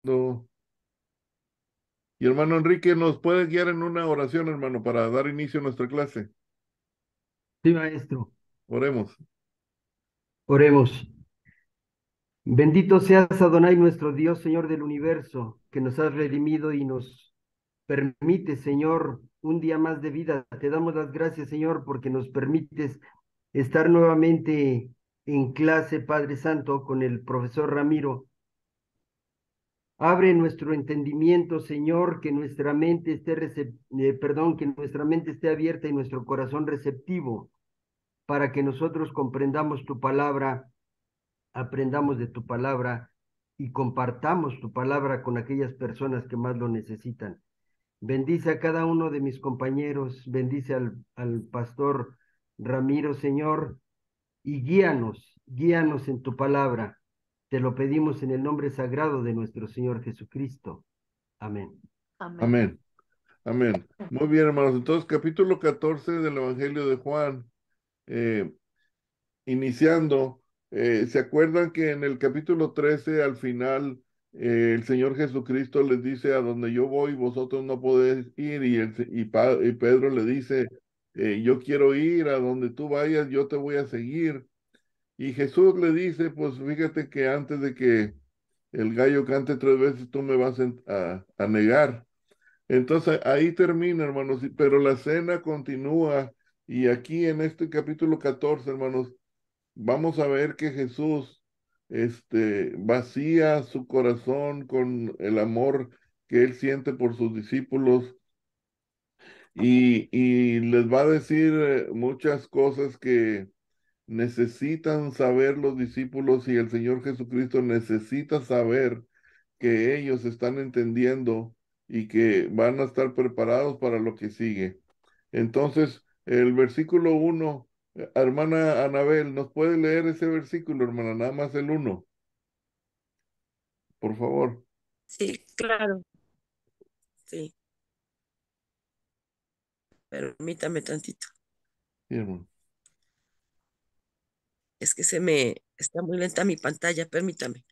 No. Y hermano Enrique, ¿nos puede guiar en una oración, hermano, para dar inicio a nuestra clase? Sí, maestro. Oremos. Oremos. Bendito seas, Adonai, nuestro Dios, Señor del universo, que nos has redimido y nos permite, Señor, un día más de vida. Te damos las gracias, Señor, porque nos permites estar nuevamente en clase, Padre Santo, con el profesor Ramiro. Abre nuestro entendimiento, Señor, que nuestra mente que nuestra mente esté abierta y nuestro corazón receptivo, para que nosotros comprendamos tu palabra, aprendamos de tu palabra y compartamos tu palabra con aquellas personas que más lo necesitan. Bendice a cada uno de mis compañeros, bendice al pastor Ramiro, Señor, y guíanos en tu palabra. Te lo pedimos en el nombre sagrado de nuestro Señor Jesucristo. Amén. Amén. Amén. Amén. Muy bien, hermanos. Entonces, capítulo 14 del Evangelio de Juan, eh, iniciando, ¿se acuerdan que en el capítulo 13 al final, el Señor Jesucristo les dice: a donde yo voy, vosotros no podéis ir? Y Pedro le dice: yo quiero ir a donde tú vayas, yo te voy a seguir. Y Jesús le dice: pues fíjate que antes de que el gallo cante 3 veces, tú me vas a negar. Entonces ahí termina, hermanos, pero la cena continúa. Y aquí en este capítulo 14, hermanos, vamos a ver que Jesús, vacía su corazón con el amor que él siente por sus discípulos, y les va a decir muchas cosas que necesitan saber los discípulos, y el Señor Jesucristo necesita saber que ellos están entendiendo y que van a estar preparados para lo que sigue. Entonces, el versículo 1, hermana Anabel, ¿nos puede leer ese versículo, hermana? Nada más el 1, por favor. Sí, claro, sí. Permítame tantito. Sí, hermano. Es que está muy lenta mi pantalla, permítame.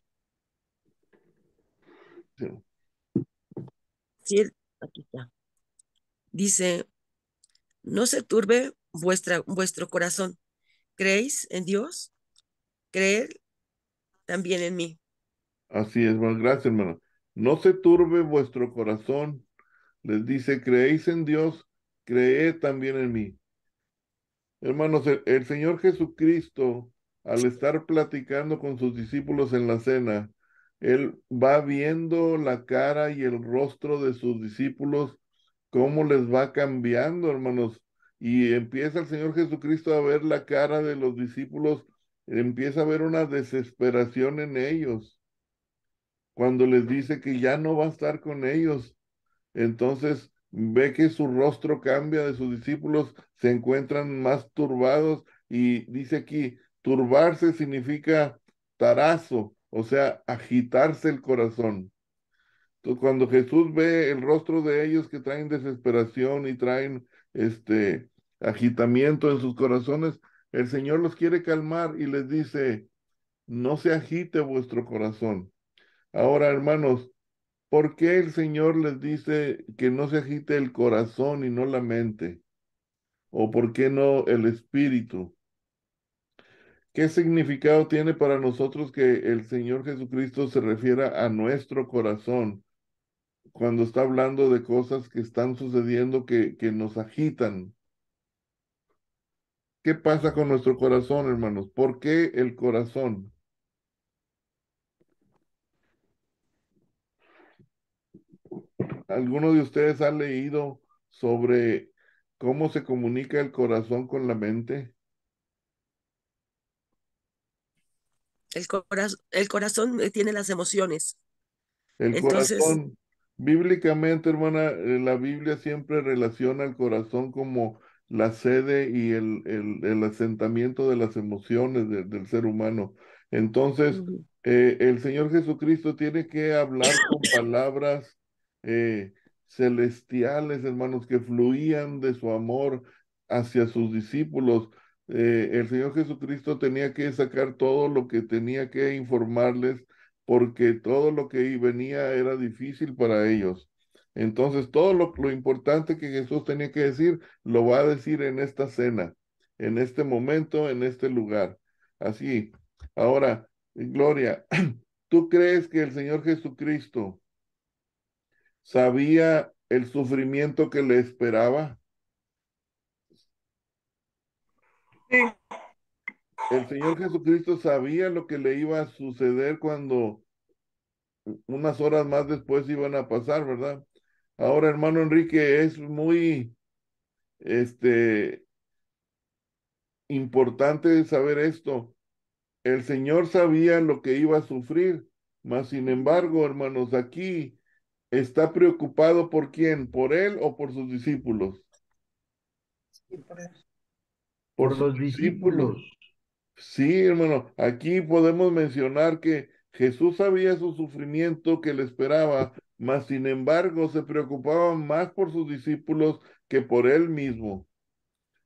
Sí, Sí, aquí está. Dice, no se turbe vuestro corazón. ¿Creéis en Dios? Creed también en mí. así es, hermano. Gracias, hermano. No se turbe vuestro corazón. Les dice: creéis en Dios, creed también en mí. Hermanos, el Señor Jesucristo, al estar platicando con sus discípulos en la cena, Él va viendo la cara y el rostro de sus discípulos, cómo les va cambiando, hermanos. Y empieza el Señor Jesucristo a ver la cara de los discípulos, empieza a ver una desesperación en ellos, cuando les dice que ya no va a estar con ellos. Entonces ve que su rostro cambia de sus discípulos, se encuentran más turbados, y dice aquí: turbarse significa tarazo, o sea, agitarse el corazón. Entonces, cuando Jesús ve el rostro de ellos, que traen desesperación y traen agitamiento en sus corazones, el Señor los quiere calmar y les dice: no se agite vuestro corazón. Ahora, hermanos, ¿por qué el Señor les dice que no se agite el corazón y no la mente? ¿O por qué no el espíritu? ¿Qué significado tiene para nosotros que el Señor Jesucristo se refiera a nuestro corazón cuando está hablando de cosas que están sucediendo que nos agitan? ¿Qué pasa con nuestro corazón, hermanos? ¿Por qué el corazón? ¿Alguno de ustedes ha leído sobre cómo se comunica el corazón con la mente? El corazón tiene las emociones. El Entonces, corazón, bíblicamente, hermana, la Biblia siempre relaciona el corazón como la sede y el asentamiento de las emociones del ser humano. Entonces, ujú, el Señor Jesucristo tiene que hablar con palabras eh, celestiales, hermanos, que fluían de su amor hacia sus discípulos. El Señor Jesucristo tenía que sacar todo lo que tenía que informarles, porque todo lo que venía era difícil para ellos. Entonces, todo lo importante que Jesús tenía que decir, lo va a decir en esta cena, en este momento, en este lugar. Así. Ahora, Gloria, ¿tú crees que el Señor Jesucristo sabía el sufrimiento que le esperaba? Sí, El Señor Jesucristo sabía lo que le iba a suceder cuando unas horas más después iban a pasar, ¿verdad? Ahora, hermano Enrique, es muy, este, importante saber esto. El Señor sabía lo que iba a sufrir, mas sin embargo, hermanos, aquí está preocupado por quién, por él o por sus discípulos. sí, por eso. Por por sus los discípulos. discípulos. Sí, hermano, aquí podemos mencionar que Jesús sabía su sufrimiento que le esperaba, mas sin embargo se preocupaba más por sus discípulos que por él mismo.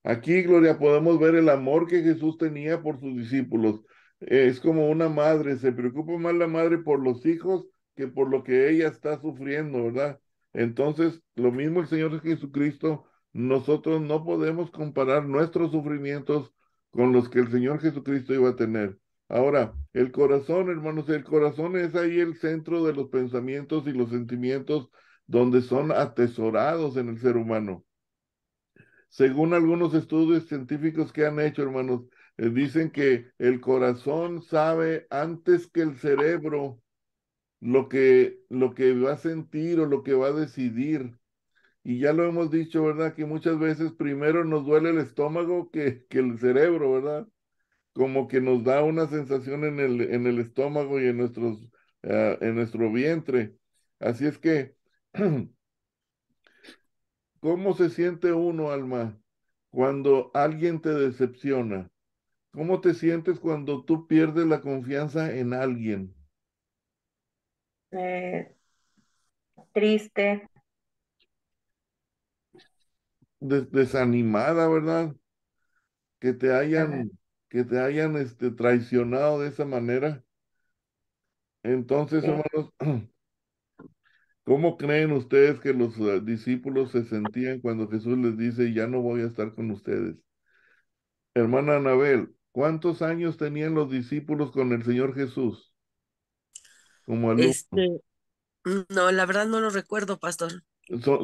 Aquí, Gloria, podemos ver el amor que Jesús tenía por sus discípulos. Es como una madre, se preocupa más la madre por los hijos que por lo que ella está sufriendo, ¿verdad? Entonces, lo mismo el Señor Jesucristo, nosotros no podemos comparar nuestros sufrimientos con los que el Señor Jesucristo iba a tener. Ahora, el corazón, hermanos, el corazón es ahí el centro de los pensamientos y los sentimientos donde son atesorados en el ser humano. Según algunos estudios científicos que han hecho, hermanos, dicen que el corazón sabe antes que el cerebro lo que va a sentir o lo que va a decidir. Y ya lo hemos dicho, ¿verdad? Que muchas veces primero nos duele el estómago que el cerebro, ¿verdad? Como que nos da una sensación en el estómago y en en nuestro vientre. Así es que, ¿cómo se siente uno, Alma, cuando alguien te decepciona? ¿Cómo te sientes cuando tú pierdes la confianza en alguien? Eh, Triste, Desanimada, ¿verdad? Que te ajá, hayan, que te hayan traicionado de esa manera. Entonces, sí. hermanos, ¿cómo creen ustedes que los discípulos se sentían cuando Jesús les dice, ya no voy a estar con ustedes? Hermana Anabel, ¿cuántos años tenían los discípulos con el Señor Jesús como alumnos? Este, no, la verdad no lo recuerdo, pastor.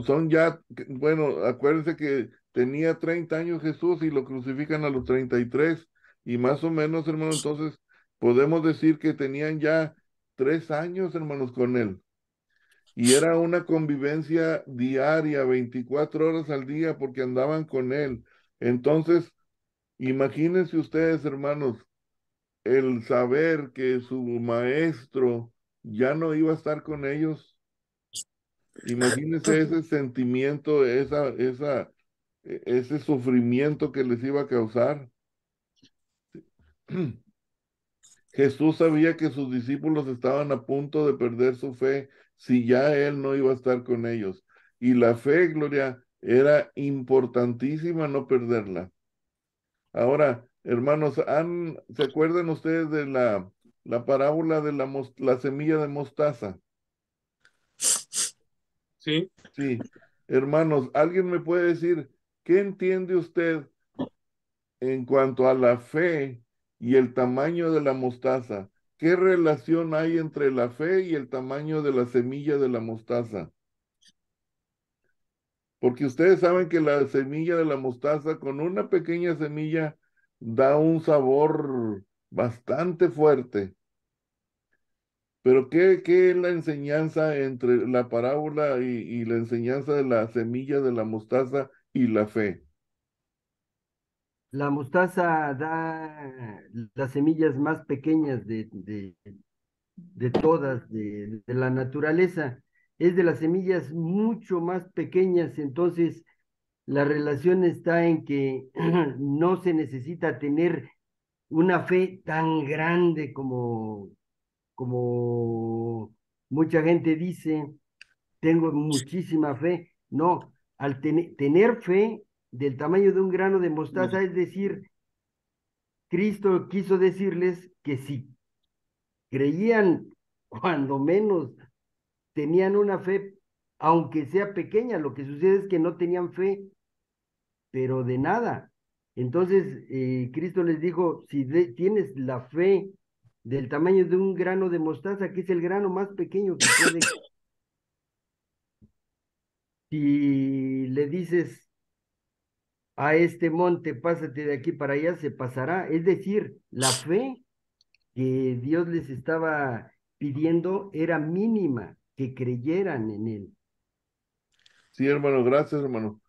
Son ya, bueno, acuérdense que tenía 30 años Jesús y lo crucifican a los 33 y más o menos, hermano, entonces podemos decir que tenían ya 3 años, hermanos, con él. Y era una convivencia diaria, 24 horas al día, porque andaban con él. Entonces, imagínense ustedes, hermanos, el saber que su maestro ya no iba a estar con ellos. Imagínense ese sentimiento, ese sufrimiento que les iba a causar. Jesús sabía que sus discípulos estaban a punto de perder su fe si ya él no iba a estar con ellos. Y la fe, Gloria, era importantísima no perderla. Ahora, hermanos, ¿se acuerdan ustedes de la parábola de la semilla de mostaza? Sí, Sí. Hermanos, ¿alguien me puede decir qué entiende usted en cuanto a la fe y el tamaño de la mostaza? ¿Qué relación hay entre la fe y el tamaño de la semilla de la mostaza? Porque ustedes saben que la semilla de la mostaza, con una pequeña semilla, da un sabor bastante fuerte. Pero ¿qué es la enseñanza entre la parábola y la enseñanza de la semilla de la mostaza y la fe? La mostaza da las semillas más pequeñas de todas, de la naturaleza. Es de las semillas mucho más pequeñas, entonces la relación está en que no se necesita tener una fe tan grande como mucha gente dice, tengo muchísima fe. No, al tener fe del tamaño de un grano de mostaza, es decir, Cristo quiso decirles que si creían cuando menos tenían una fe, aunque sea pequeña. Lo que sucede es que no tenían fe, pero de nada. Entonces, Cristo les dijo, si tienes la fe del tamaño de un grano de mostaza, que es el grano más pequeño que puede, si le dices a este monte, pásate de aquí para allá, se pasará. Es decir, la fe que Dios les estaba pidiendo era mínima, que creyeran en Él. Sí, hermano, gracias, hermano.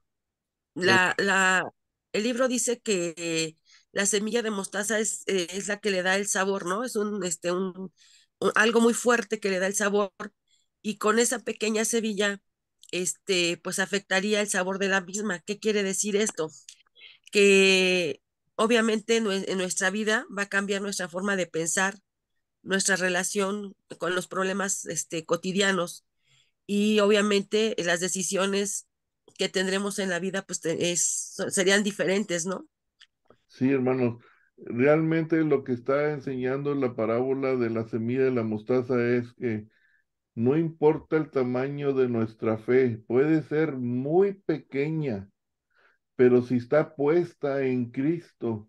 Eh, La, la, el libro dice que la semilla de mostaza es la que le da el sabor, ¿no? Es algo muy fuerte que le da el sabor y con esa pequeña semilla, pues afectaría el sabor de la misma. ¿Qué quiere decir esto? Que obviamente en nuestra vida va a cambiar nuestra forma de pensar, nuestra relación con los problemas, cotidianos y obviamente las decisiones que tendremos en la vida pues serían diferentes, ¿no? sí, hermanos, realmente lo que está enseñando la parábola de la semilla de la mostaza es que no importa el tamaño de nuestra fe, puede ser muy pequeña, pero si está puesta en Cristo,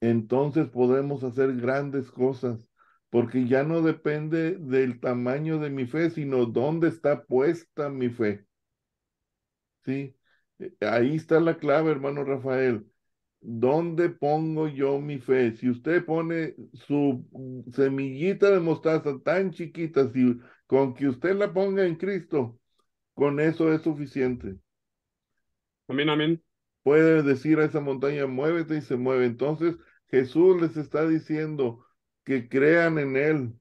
entonces podemos hacer grandes cosas, porque ya no depende del tamaño de mi fe, sino dónde está puesta mi fe. Sí, ahí está la clave, hermano Rafael. ¿Dónde pongo yo mi fe? Si usted pone su semillita de mostaza tan chiquita, si con que usted la ponga en Cristo, con eso es suficiente. Amén, amén. Puede decir a esa montaña, muévete y se mueve. Entonces Jesús les está diciendo que crean en Él.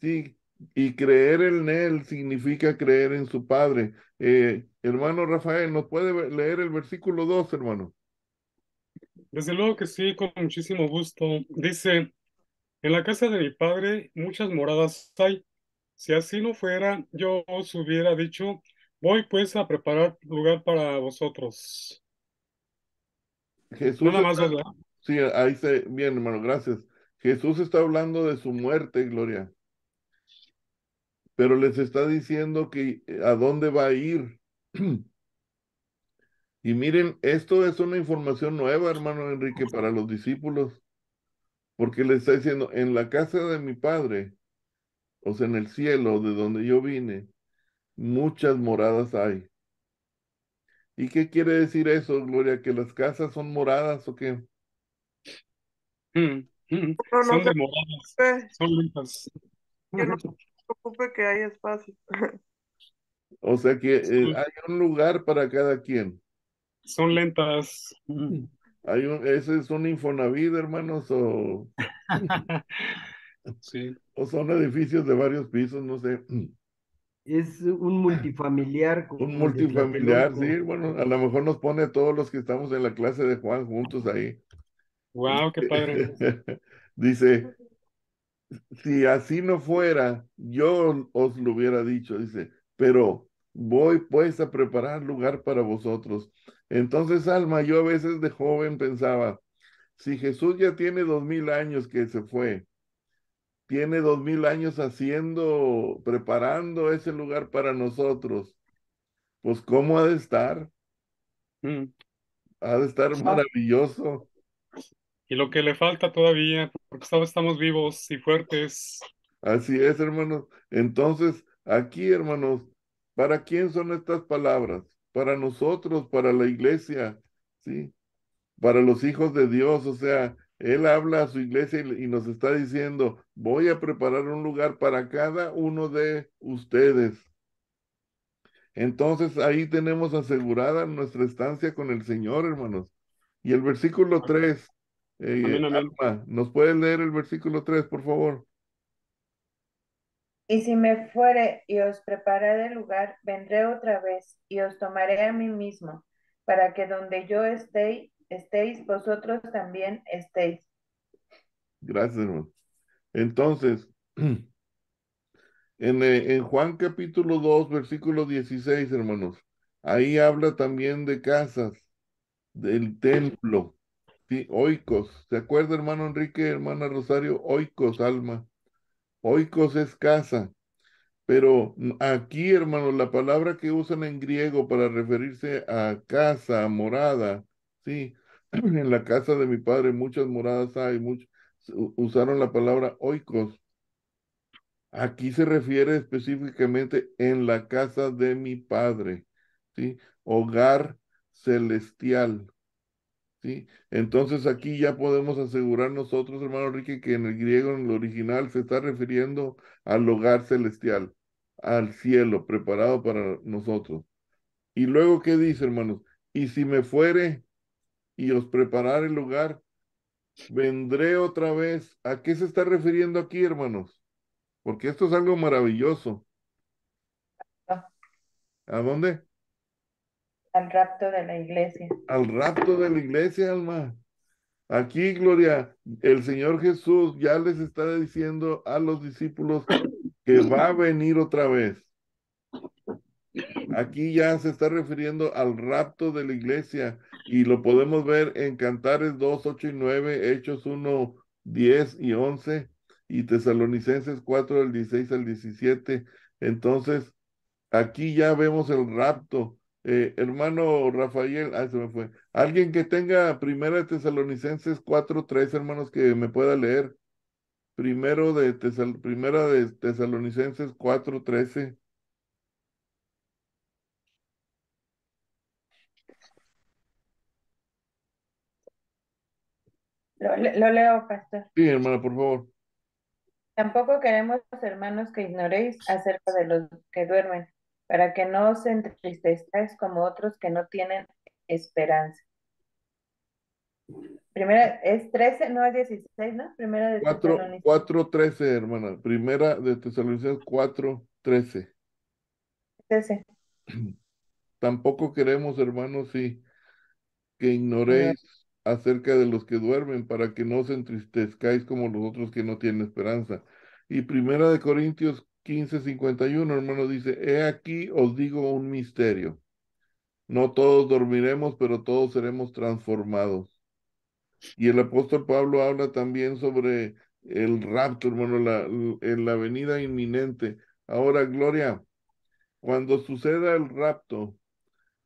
Sí, y creer en Él significa creer en su Padre. Hermano Rafael, ¿nos puede leer el versículo 2, hermano? Desde luego que sí, con muchísimo gusto. Dice, en la casa de mi padre muchas moradas hay. Si así no fuera, yo os hubiera dicho, voy pues a preparar lugar para vosotros. Jesús Nada más está, dos, ¿verdad? sí, ahí se, bien, hermano, gracias. Jesús está hablando de su muerte, Gloria, pero les está diciendo que a dónde va a ir. Y miren, esto es una información nueva, hermano Enrique, para los discípulos, porque le está diciendo, en la casa de mi padre, o sea, en el cielo de donde yo vine, muchas moradas hay. ¿Y qué quiere decir eso, Gloria? ¿Que las casas son moradas o qué? No, no Son se demoradas, preocupe, son lentas. que no se preocupe que hay espacio. O sea que Son, hay un lugar para cada quien. son lentas. Ese es un Infonavit, hermanos, Sí. o son edificios de varios pisos, no sé. Es un multifamiliar Un como el de multifamiliar, sí, Tlatelolco. bueno, a lo mejor nos pone a todos los que estamos en la clase de Juan juntos ahí. Wow, qué padre. Dice, si así no fuera, yo os lo hubiera dicho, dice, pero voy pues a preparar lugar para vosotros. Entonces, Alma, yo a veces de joven pensaba, si Jesús ya tiene 2000 años que se fue, tiene 2000 años haciendo, preparando ese lugar para nosotros, pues ¿cómo ha de estar? Mm. Ha de estar maravilloso. Y lo que le falta todavía, porque estamos vivos y fuertes. Así es, hermanos. Entonces, aquí, hermanos, ¿para quién son estas palabras? Para nosotros, para la iglesia, ¿sí? Para los hijos de Dios. O sea, Él habla a su iglesia y nos está diciendo, voy a preparar un lugar para cada uno de ustedes. Entonces, ahí tenemos asegurada nuestra estancia con el Señor, hermanos. Y el versículo 3, Amén, amén. Alma, ¿nos puede leer el versículo 3, por favor? Y si me fuere y os preparare lugar, vendré otra vez y os tomaré a mí mismo, para que donde yo estéis, vosotros también estéis. Gracias, hermano. Entonces, en Juan capítulo 2 versículo 16, hermanos, ahí habla también de casas, del templo, ¿sí? Oikos. ¿Se acuerda, hermano Enrique, hermana Rosario? Oikos, Alma. Oikos es casa. Pero aquí, hermanos, la palabra que usan en griego para referirse a casa, a morada, sí, en la casa de mi padre muchas moradas hay, usaron la palabra oikos. Aquí se refiere específicamente en la casa de mi padre, sí, hogar celestial, sí. Entonces aquí ya podemos asegurar nosotros, hermano Enrique, que en el griego, en el original, se está refiriendo al hogar celestial, al cielo preparado para nosotros. Y luego, ¿qué dice, hermanos? Y si me fuere y os preparar el lugar, vendré otra vez. ¿A qué se está refiriendo aquí, hermanos? Porque esto es algo maravilloso. ¿A dónde? Al rapto de la iglesia. Al rapto de la iglesia, alma. Aquí, Gloria, el Señor Jesús ya les está diciendo a los discípulos que va a venir otra vez. Aquí ya se está refiriendo al rapto de la iglesia y lo podemos ver en Cantares 2, 8 y 9, Hechos 1, 10 y 11 y Tesalonicenses 4, del 16 al 17. Entonces, aquí ya vemos el rapto. Hermano Rafael, se me fue. Alguien que tenga Primera de Tesalonicenses 4:3, hermanos, que me pueda leer. Primera de Tesalonicenses 4:13. Lo leo, pastor. Sí, hermana, por favor. Tampoco queremos, hermanos, que ignoréis acerca de los que duermen, para que no os entristezcáis como otros que no tienen esperanza. Primera, es 13 no es 16, ¿no? Primera de 4, Tesalonicenses. 4:13, hermana. Primera de Tesalonicenses 4:13. Tampoco queremos, hermanos, sí, que ignoréis acerca de los que duermen, para que no os entristezcáis como los otros que no tienen esperanza. Y Primera de Corintios 15:51, hermano, dice, he aquí os digo un misterio. No todos dormiremos, pero todos seremos transformados. Y el apóstol Pablo habla también sobre el rapto, hermano, en la venida inminente. Ahora, Gloria, cuando suceda el rapto,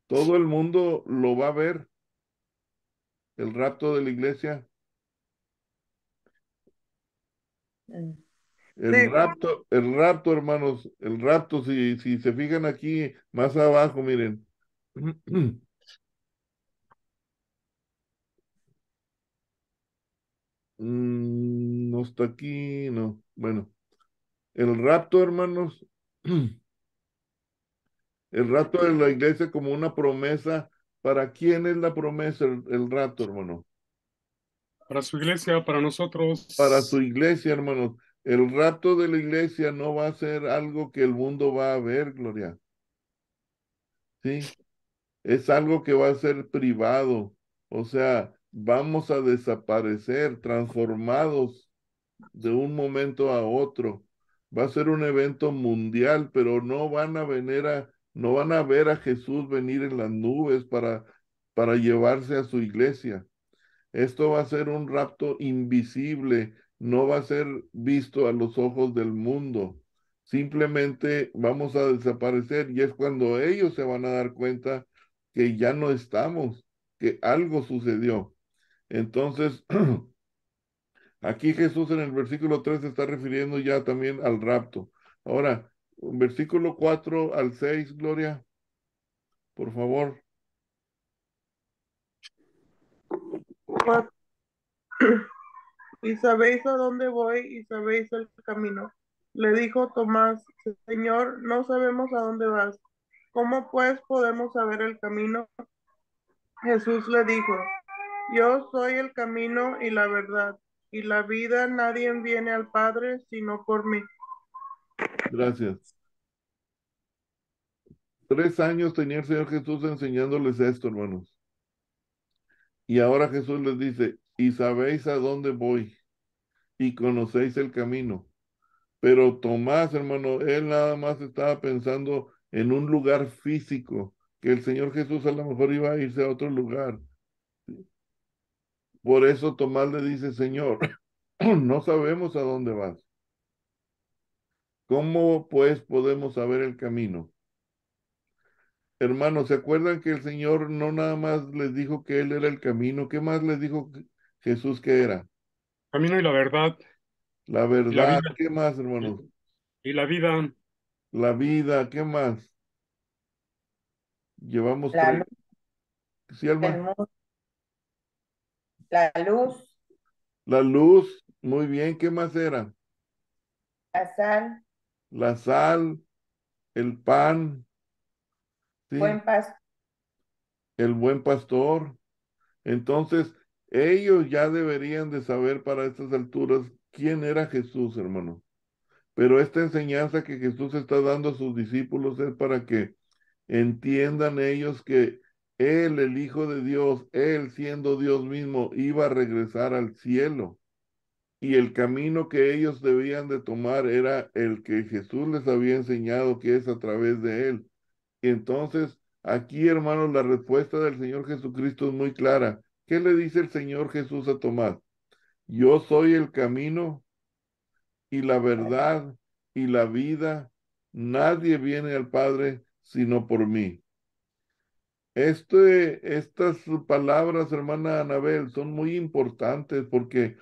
todo el mundo lo va a ver, el rapto de la iglesia. Mm. El rapto, hermanos, el rapto, si se fijan aquí más abajo, miren. No está aquí, no. Bueno, el rapto, hermanos, el rapto de la iglesia como una promesa. ¿Para quién es la promesa, el rapto, hermano? Para su iglesia, para Para su nosotros. iglesia, hermanos. El rapto de la iglesia no va a ser algo que el mundo va a ver, Gloria. ¿Sí? Es algo que va a ser privado. O sea, vamos a desaparecer, transformados de un momento a otro. Va a ser un evento mundial, pero no van a ver a Jesús venir en las nubes para llevarse a su iglesia. Esto va a ser un rapto invisible, no va a ser visto a los ojos del mundo. Simplemente vamos a desaparecer y es cuando ellos se van a dar cuenta que ya no estamos, que algo sucedió. Entonces, aquí Jesús en el versículo 3 se está refiriendo ya también al rapto. Ahora, versículo 4 al 6, Gloria, por favor. Y sabéis a dónde voy y sabéis el camino. Le dijo Tomás, Señor, no sabemos a dónde vas. ¿Cómo pues podemos saber el camino? Jesús le dijo, yo soy el camino y la verdad y la vida. Nadie viene al Padre sino por mí. Gracias. 3 años tenía el Señor Jesús enseñándoles esto, hermanos. Y ahora Jesús les dice, y sabéis a dónde voy y conocéis el camino. Pero Tomás, hermano, él nada más estaba pensando en un lugar físico, que el Señor Jesús a lo mejor iba a irse a otro lugar. Por eso Tomás le dice, Señor, no sabemos a dónde vas. ¿Cómo pues podemos saber el camino? Hermanos, ¿se acuerdan que el Señor no nada más les dijo que Él era el camino? ¿Qué más les dijo Jesús que era? Camino y la verdad La y la verdad, vida. ¿qué más, hermanos? Y la vida. La vida, ¿qué más? Llevamos La tres. luz ¿Sí, Alma? del mundo, la luz, La luz, muy bien, ¿qué más era? la sal, La sal, el pan, ¿sí? buen pasto. El buen pastor. Entonces, ellos ya deberían de saber para estas alturas quién era Jesús, hermano. Pero esta enseñanza que Jesús está dando a sus discípulos es para que entiendan ellos que Él, el Hijo de Dios, Él siendo Dios mismo, iba a regresar al cielo. Y el camino que ellos debían de tomar era el que Jesús les había enseñado, que es a través de Él. Y entonces, aquí, hermanos, la respuesta del Señor Jesucristo es muy clara. ¿Qué le dice el Señor Jesús a Tomás? Yo soy el camino y la verdad y la vida. Nadie viene al Padre sino por mí. Estas palabras, hermana Anabel, son muy importantes porque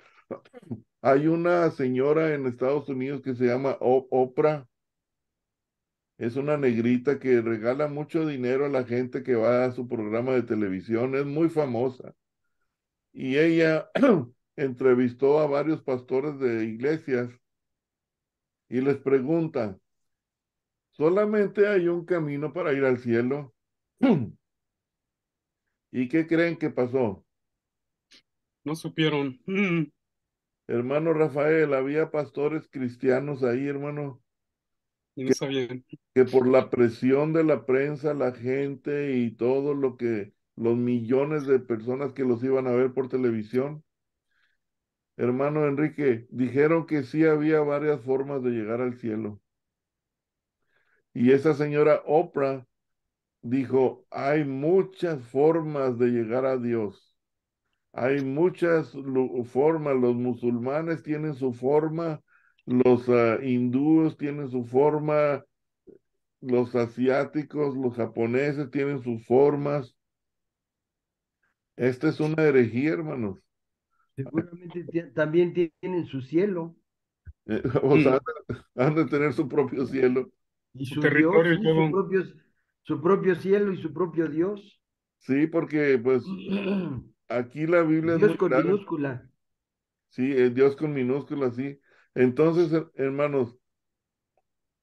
hay una señora en Estados Unidos que se llama Oprah. Es una negrita que regala mucho dinero a la gente que va a su programa de televisión. Es muy famosa. Y ella entrevistó a varios pastores de iglesias y les pregunta, ¿solamente hay un camino para ir al cielo? ¿Y qué creen que pasó? No supieron. Hermano Rafael, había pastores cristianos ahí, hermano, Y no que, sabían. que por la presión de la prensa, la gente y todo lo que, los millones de personas que los iban a ver por televisión, hermano Enrique, dijeron que sí había varias formas de llegar al cielo. Y esa señora Oprah dijo, hay muchas formas de llegar a Dios. Hay muchas formas. Los musulmanes tienen su forma, los hindúes tienen su forma, los asiáticos, los japoneses tienen sus formas. Esta es una herejía, hermanos. Seguramente también tienen su cielo O sea, han de tener su propio cielo. y Su su Dios, territorio y sí, todo. su propio cielo y su propio Dios. Sí, porque pues aquí la Biblia es Dios muy con clara. minúscula. Sí, Dios con minúsculas, sí. Entonces, hermanos,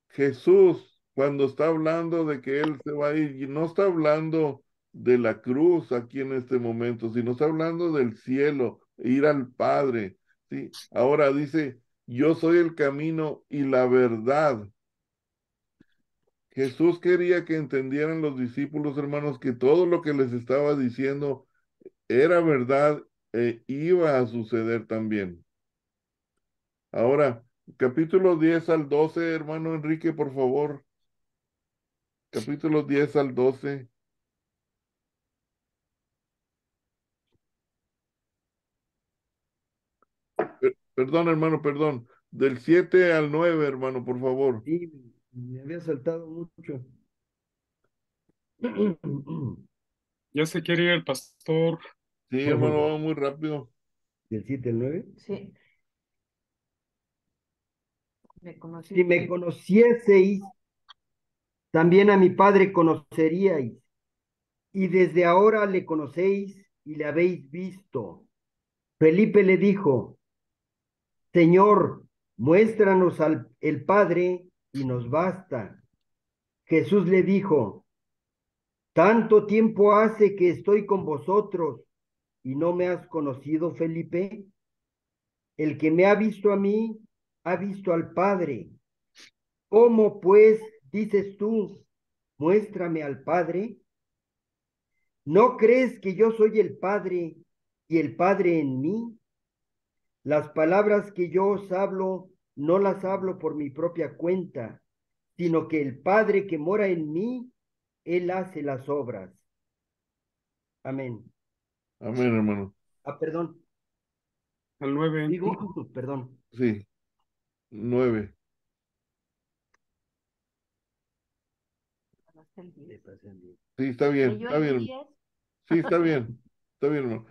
Jesús, cuando está hablando de que Él se va a ir, y no está hablando de la cruz aquí en este momento, sino está hablando del cielo, ir al Padre, ¿sí? Ahora dice, yo soy el camino y la verdad. Jesús quería que entendieran los discípulos, hermanos, que todo lo que les estaba diciendo era verdad e iba a suceder también. Ahora, capítulo 10 al 12, hermano Enrique, por favor. Capítulo 10 al 12. Perdón, hermano, perdón. Del 7 al 9, hermano, por favor. Sí, me había saltado mucho. Ya se quiere ir el pastor. Sí, hermano, vamos muy rápido. ¿Del 7 al 9? Sí, me Si conocí. me conocieseis, también a mi Padre conoceríais, y desde ahora le conocéis y le habéis visto. Felipe le dijo, Señor, muéstranos al el Padre y nos basta. Jesús le dijo, tanto tiempo hace que estoy con vosotros y no me has conocido, Felipe. El que me ha visto a mí, ha visto al Padre. ¿Cómo pues dices tú, muéstrame al Padre? ¿No crees que yo soy el Padre y el Padre en mí? Las palabras que yo os hablo, no las hablo por mi propia cuenta, sino que el Padre que mora en mí, Él hace las obras. Amén. Amén, hermano. Ah, perdón, Al 9. digo, perdón. Sí, 9. Sí, está bien, está bien. Sí, está bien, hermano.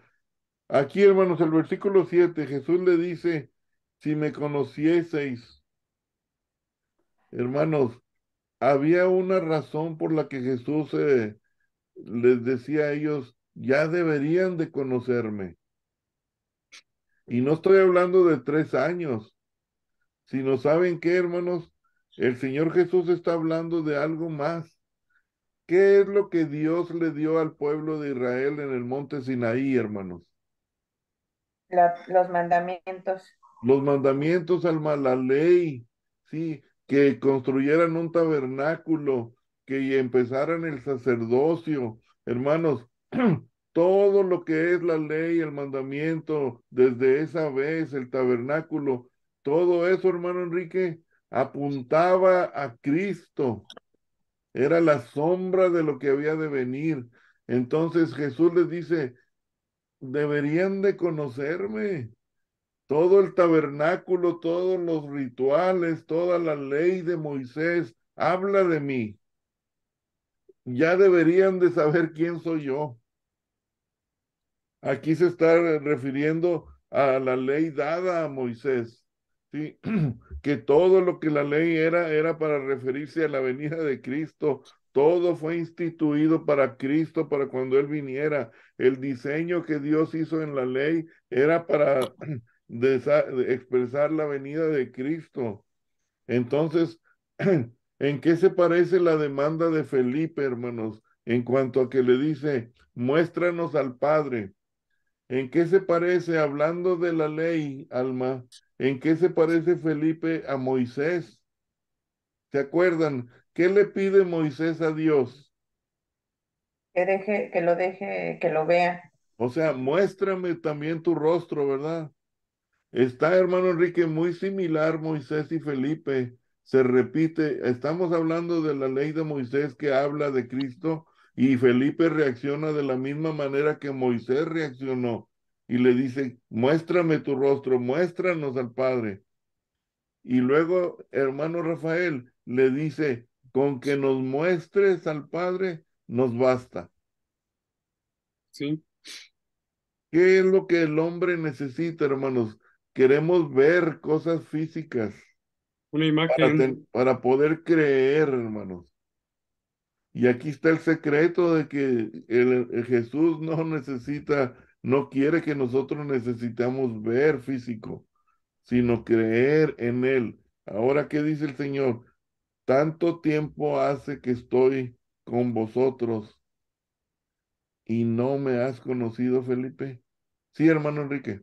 Aquí, hermanos, el versículo 7, Jesús le dice, si me conocieseis, hermanos, había una razón por la que Jesús les decía a ellos, ya deberían de conocerme. Y no estoy hablando de 3 años, sino, ¿saben qué, hermanos? El Señor Jesús está hablando de algo más. ¿Qué es lo que Dios le dio al pueblo de Israel en el monte Sinaí, hermanos? Los mandamientos. Los mandamientos, alma, la ley, sí, que construyeran un tabernáculo, que empezaran el sacerdocio, hermanos, todo lo que es la ley, el mandamiento, desde esa vez, el tabernáculo, todo eso, hermano Enrique, apuntaba a Cristo, era la sombra de lo que había de venir. Entonces Jesús les dice, deberían de conocerme. Todo el tabernáculo, todos los rituales, toda la ley de Moisés habla de mí. Ya deberían de saber quién soy yo. Aquí se está refiriendo a la ley dada a Moisés, ¿sí? Que todo lo que la ley era para referirse a la venida de Cristo. Todo fue instituido para Cristo, para cuando Él viniera. El diseño que Dios hizo en la ley era para de expresar la venida de Cristo. Entonces, ¿en qué se parece la demanda de Felipe, hermanos? En cuanto a que le dice, muéstranos al Padre. ¿En qué se parece, hablando de la ley, Alma? ¿En qué se parece Felipe a Moisés? ¿Se acuerdan? ¿Qué le pide Moisés a Dios? Que lo deje, que lo vea. O sea, muéstrame también tu rostro, ¿verdad? Está, hermano Enrique, muy similar Moisés y Felipe. Se repite, estamos hablando de la ley de Moisés que habla de Cristo y Felipe reacciona de la misma manera que Moisés reaccionó y le dice, muéstrame tu rostro, muéstranos al Padre. Y luego, hermano Rafael, le dice, con que nos muestres al Padre, nos basta. Sí, ¿Qué es lo que el hombre necesita, hermanos? Queremos ver cosas físicas una imagen. para poder creer, hermanos. Y aquí está el secreto de que el Jesús no necesita, no quiere que nosotros necesitamos ver físico, sino creer en Él. Ahora, ¿qué dice el Señor? Tanto tiempo hace que estoy con vosotros y no me has conocido, Felipe. Sí, hermano Enrique.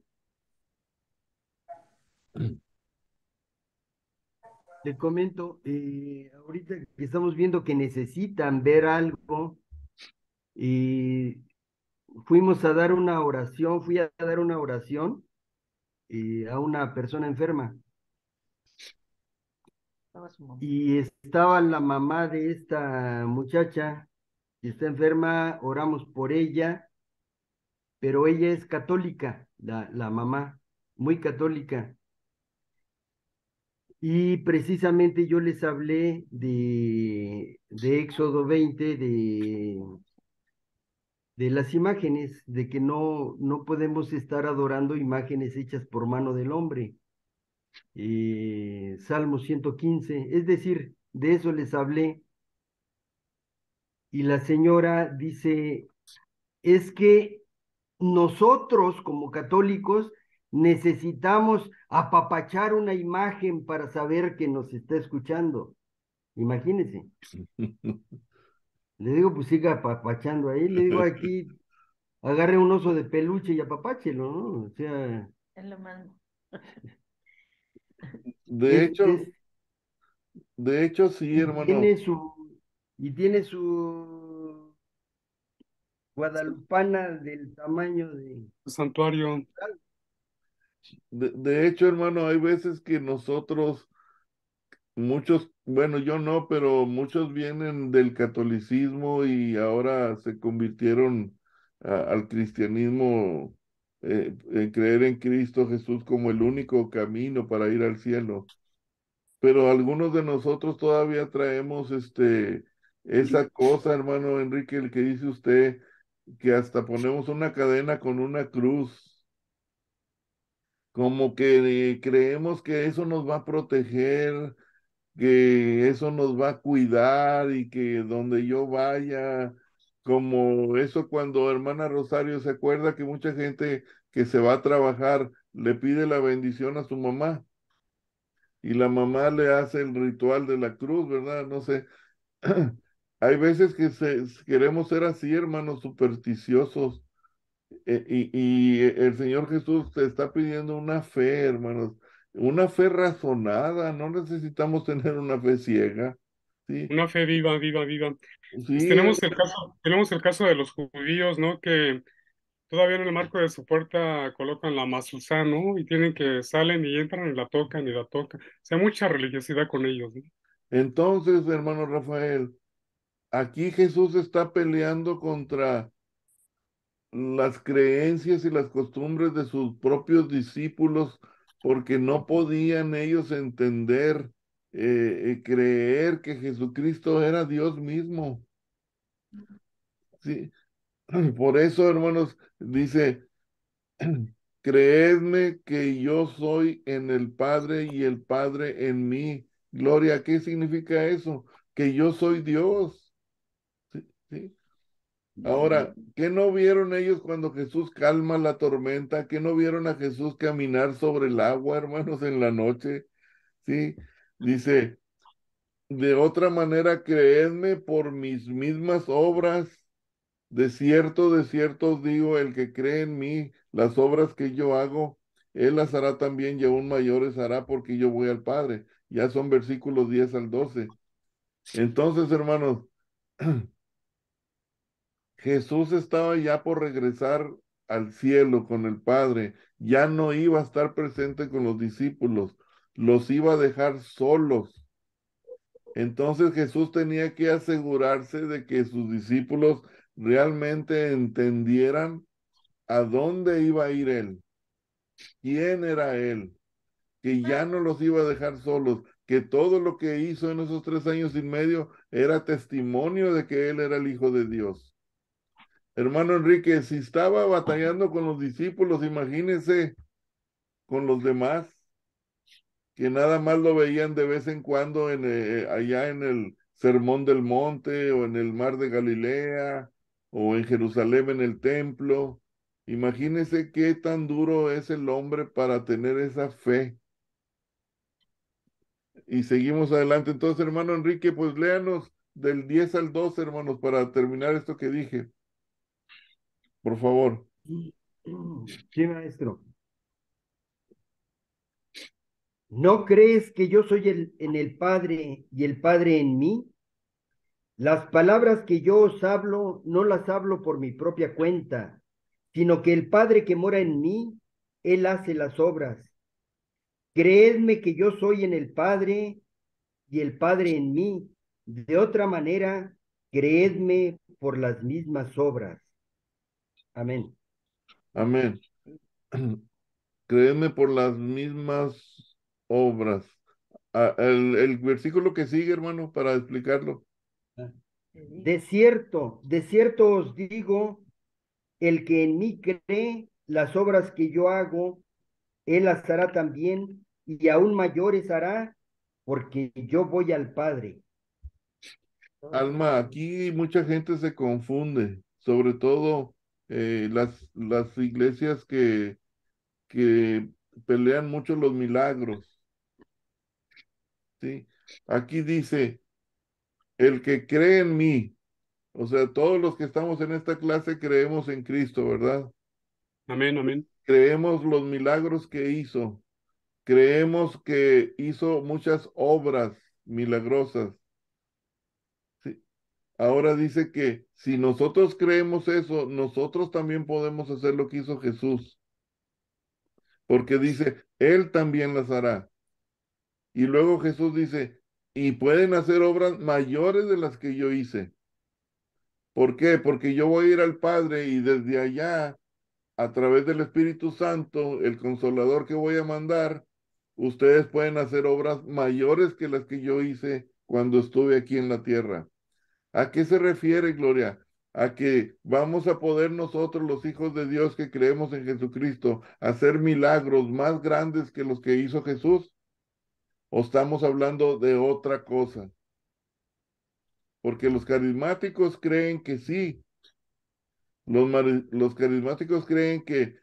Le comento, ahorita que estamos viendo que necesitan ver algo, y fuimos a dar una oración, fui a dar una oración a una persona enferma. Y estaba la mamá de esta muchacha que está enferma, oramos por ella, pero ella es católica, la mamá, muy católica. Y precisamente yo les hablé de Éxodo 20, de las imágenes, de que no podemos estar adorando imágenes hechas por mano del hombre. Salmo 115, es decir, de eso les hablé. Y la señora dice, es que nosotros como católicos necesitamos apapachar una imagen para saber que nos está escuchando. Imagínense. Le digo, pues siga apapachando ahí. Le digo, aquí agarre un oso de peluche y apapáchelo, ¿no? O sea, Él lo manda. De es, hecho, es, de hecho, sí, y hermano. tiene su, y tiene su guadalupana del tamaño de... Santuario. De hecho, hermano, hay veces que nosotros, muchos, bueno, yo no, pero muchos vienen del catolicismo y ahora se convirtieron al cristianismo, en creer en Cristo Jesús como el único camino para ir al cielo. Pero algunos de nosotros todavía traemos esa cosa, hermano Enrique, el que dice usted, que hasta ponemos una cadena con una cruz, como que creemos que eso nos va a proteger, que eso nos va a cuidar y que donde yo vaya, como eso cuando hermana Rosario se acuerda que mucha gente que se va a trabajar le pide la bendición a su mamá y la mamá le hace el ritual de la cruz, ¿verdad? No sé. Hay veces que queremos ser así, hermanos, supersticiosos. Y el Señor Jesús te está pidiendo una fe, hermanos, una fe razonada. No necesitamos tener una fe ciega. Sí, Una fe viva, viva, viva. Pues sí, tenemos el caso de los judíos, ¿no? Que todavía en el marco de su puerta colocan la mezuzá, ¿no? Y tienen que salen y entran y la tocan y la tocan. O sea, mucha religiosidad con ellos, ¿no? entonces, hermano Rafael, aquí Jesús está peleando contra las creencias y las costumbres de sus propios discípulos porque no podían ellos entender, creer que Jesucristo era Dios mismo. Sí, por eso, hermanos, dice, creedme que yo soy en el Padre y el Padre en mí. Gloria, ¿qué significa eso? Que yo soy Dios. Sí, sí. Ahora, ¿qué no vieron ellos cuando Jesús calma la tormenta? ¿Qué no vieron a Jesús caminar sobre el agua, hermanos, en la noche? Sí, dice, de otra manera, creedme por mis mismas obras. De cierto os digo, el que cree en mí, las obras que yo hago, él las hará también y aún mayores hará porque yo voy al Padre. Ya son versículos 10 al 12. Entonces, hermanos, Jesús estaba ya por regresar al cielo con el Padre. Ya no iba a estar presente con los discípulos, los iba a dejar solos. Entonces Jesús tenía que asegurarse de que sus discípulos realmente entendieran a dónde iba a ir él, quién era él, que ya no los iba a dejar solos, que todo lo que hizo en esos 3 años y medio era testimonio de que él era el Hijo de Dios. Hermano Enrique, si estaba batallando con los discípulos, imagínense con los demás, que nada más lo veían de vez en cuando allá en el Sermón del Monte o en el Mar de Galilea o en Jerusalén en el templo. Imagínense qué tan duro es el hombre para tener esa fe. Y seguimos adelante. Entonces, hermano Enrique, pues léanos del 10 al 12, hermanos, para terminar esto que dije. Por favor. Sí, maestro. ¿No crees que yo soy en el Padre y el Padre en mí? Las palabras que yo os hablo, no las hablo por mi propia cuenta, sino que el Padre que mora en mí, Él hace las obras. Creedme que yo soy en el Padre y el Padre en mí. De otra manera, creedme por las mismas obras. Amén. Amén. Créeme por las mismas obras. El versículo que sigue, hermano, para explicarlo. De cierto os digo, el que en mí cree, las obras que yo hago, él las hará también, y aún mayores hará, porque yo voy al Padre. Alma, aquí mucha gente se confunde, sobre todo las iglesias que pelean mucho los milagros, ¿sí? Aquí dice, el que cree en mí, o sea, todos los que estamos en esta clase creemos en Cristo, ¿verdad? Amén, amén. Creemos los milagros que hizo, creemos que hizo muchas obras milagrosas, ¿sí? Ahora dice que si nosotros creemos eso, nosotros también podemos hacer lo que hizo Jesús, porque dice, Él también las hará. Y luego Jesús dice, y pueden hacer obras mayores de las que yo hice. ¿Por qué? Porque yo voy a ir al Padre y desde allá, a través del Espíritu Santo, el consolador que voy a mandar, ustedes pueden hacer obras mayores que las que yo hice cuando estuve aquí en la tierra. ¿A qué se refiere, Gloria? A que vamos a poder nosotros, los hijos de Dios que creemos en Jesucristo, hacer milagros más grandes que los que hizo Jesús. ¿O estamos hablando de otra cosa? Porque los carismáticos creen que sí. Los carismáticos creen que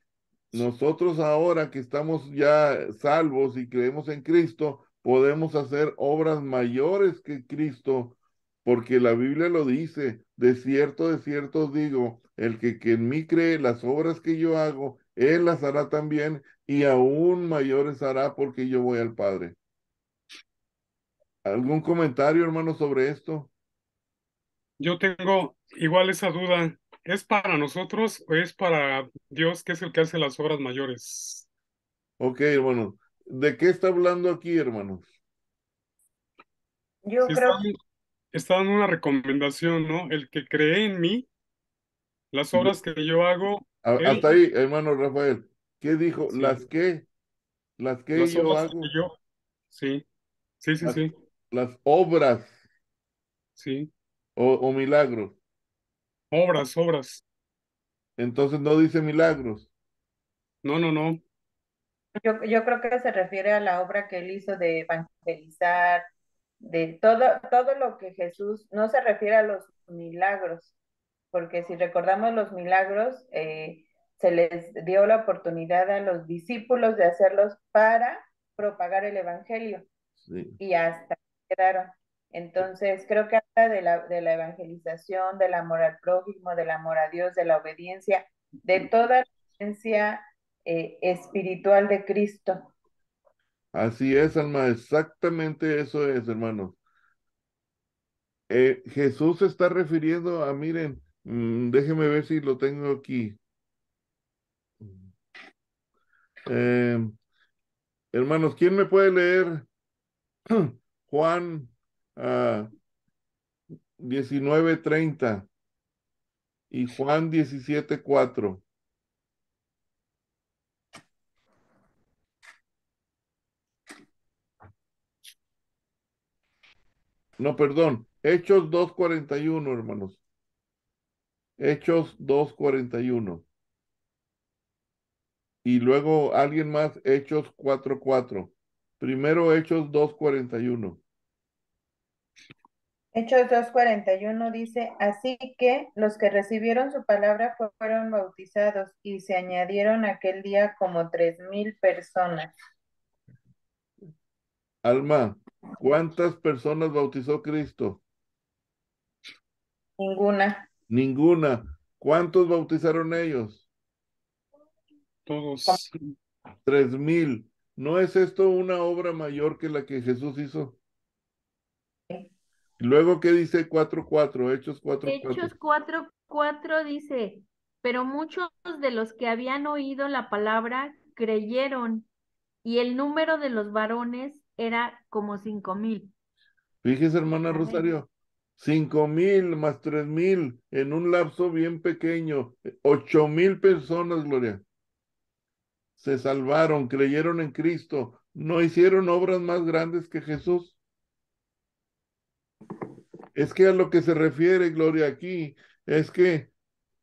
nosotros ahora que estamos ya salvos y creemos en Cristo, podemos hacer obras mayores que Cristo, porque la Biblia lo dice, de cierto os digo, que en mí cree, las obras que yo hago, él las hará también y aún mayores hará porque yo voy al Padre. ¿Algún comentario, hermano, sobre esto? Yo tengo igual esa duda. ¿Es para nosotros o es para Dios, que es el que hace las obras mayores? Ok, hermano. ¿De qué está hablando aquí, hermanos? Yo Si está, creo, está dando una recomendación, ¿no? El que cree en mí, las obras que yo hago, Hasta él, ahí, hermano Rafael. ¿Qué dijo? sí, Las que las yo obras que hago, yo, sí, sí, sí, las, sí, las obras sí, o milagros. obras, obras. Entonces no dice milagros. No, no, no. yo creo que se refiere a la obra que él hizo de evangelizar, de todo lo que Jesús, no se refiere a los milagros, porque si recordamos los milagros, se les dio la oportunidad a los discípulos de hacerlos para propagar el evangelio Sí. y hasta quedaron. Entonces, creo que habla de la evangelización, del amor al prójimo, del amor a Dios, de la obediencia, de toda la esencia espiritual de Cristo. Así es, alma. Exactamente eso es, hermano. Jesús se está refiriendo a, miren, déjeme ver si lo tengo aquí. Eh, Hermanos, ¿quién me puede leer Juan 19:30 y Juan 17:4? No, perdón, Hechos 2:41, hermanos. Hechos 2:41. Y luego alguien más, Hechos 4:4. Primero Hechos 2:41. Hechos 2:41 dice, así que los que recibieron su palabra fueron bautizados y se añadieron aquel día como 3,000 personas. Alma, ¿cuántas personas bautizó Cristo? Ninguna. Ninguna. ¿Cuántos bautizaron ellos? Todos. 3,000. ¿No es esto una obra mayor que la que Jesús hizo? Luego, ¿qué dice 4:4? Hechos 4:4. Hechos 4:4 dice, pero muchos de los que habían oído la palabra creyeron, y el número de los varones era como 5,000. Fíjese, hermana Amén. Rosario, 5,000 más 3,000 en un lapso bien pequeño, 8,000 personas, Gloria, se salvaron, creyeron en Cristo, no hicieron obras más grandes que Jesús. Es que a lo que se refiere, Gloria, aquí, es que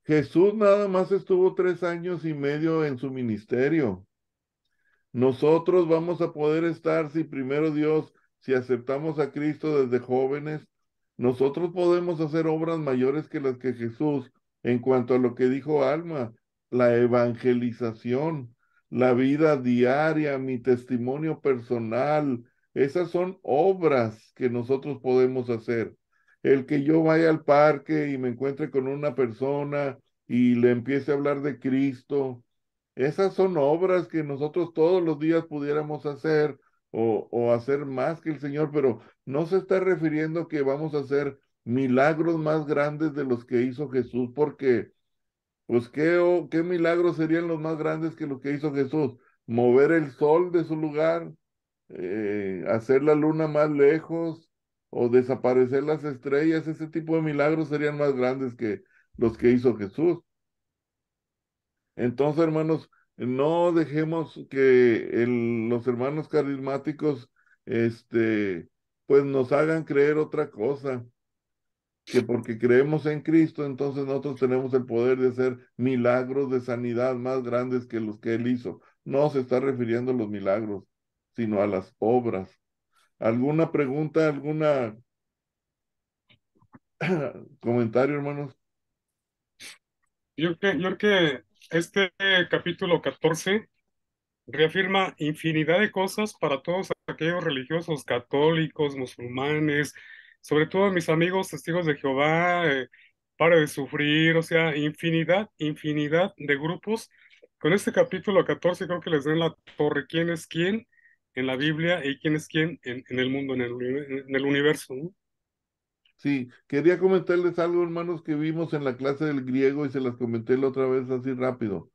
Jesús nada más estuvo 3 años y medio en su ministerio. Nosotros vamos a poder estar, si primero Dios, si aceptamos a Cristo desde jóvenes, nosotros podemos hacer obras mayores que las que Jesús, en cuanto a lo que dijo Alma, la evangelización, la vida diaria, mi testimonio personal, esas son obras que nosotros podemos hacer. El que yo vaya al parque y me encuentre con una persona y le empiece a hablar de Cristo, esas son obras que nosotros todos los días pudiéramos hacer o hacer más que el Señor, pero no se está refiriendo que vamos a hacer milagros más grandes de los que hizo Jesús, porque, pues, ¿qué milagros serían los más grandes que los que hizo Jesús? Mover el sol de su lugar, hacer la luna más lejos o desaparecer las estrellas, ese tipo de milagros serían más grandes que los que hizo Jesús. Entonces, hermanos, no dejemos que los hermanos carismáticos, pues nos hagan creer otra cosa. que porque creemos en Cristo, entonces nosotros tenemos el poder de hacer milagros de sanidad más grandes que los que Él hizo. No se está refiriendo a los milagros, sino a las obras. ¿Alguna pregunta, alguna comentario, hermanos? Yo creo que este capítulo 14 reafirma infinidad de cosas para todos aquellos religiosos católicos, musulmanes, sobre todo mis amigos testigos de Jehová, Pare de Sufrir, o sea, infinidad de grupos. Con este capítulo 14 creo que les den la torre, quién es quién en la Biblia y quién es quién en el mundo, en el universo, ¿no? Sí, quería comentarles algo, hermanos, que vimos en la clase del griego y se las comenté la otra vez así rápido.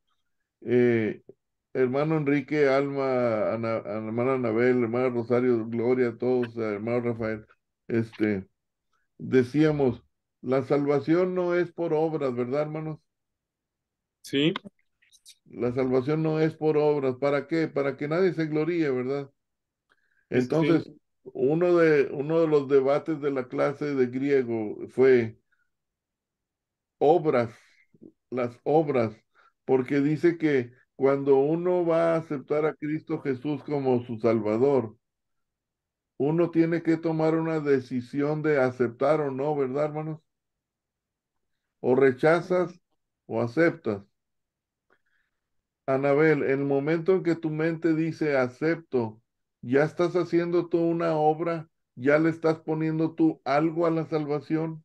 Eh, Hermano Enrique, Alma, hermana Anabel, hermana Rosario, Gloria, todos, hermano Rafael, este, decíamos, la salvación no es por obras, ¿verdad, hermanos? Sí, La salvación no es por obras. ¿Para qué? Para que nadie se gloríe, ¿verdad? sí, sí. Entonces, uno de los debates de la clase de griego fue obras, las obras, porque dice que cuando uno va a aceptar a Cristo Jesús como su Salvador, uno tiene que tomar una decisión de aceptar o no, ¿verdad, hermanos? O rechazas o aceptas. Anabel, en el momento en que tu mente dice acepto, ya estás haciendo tú una obra, ya le estás poniendo tú algo a la salvación.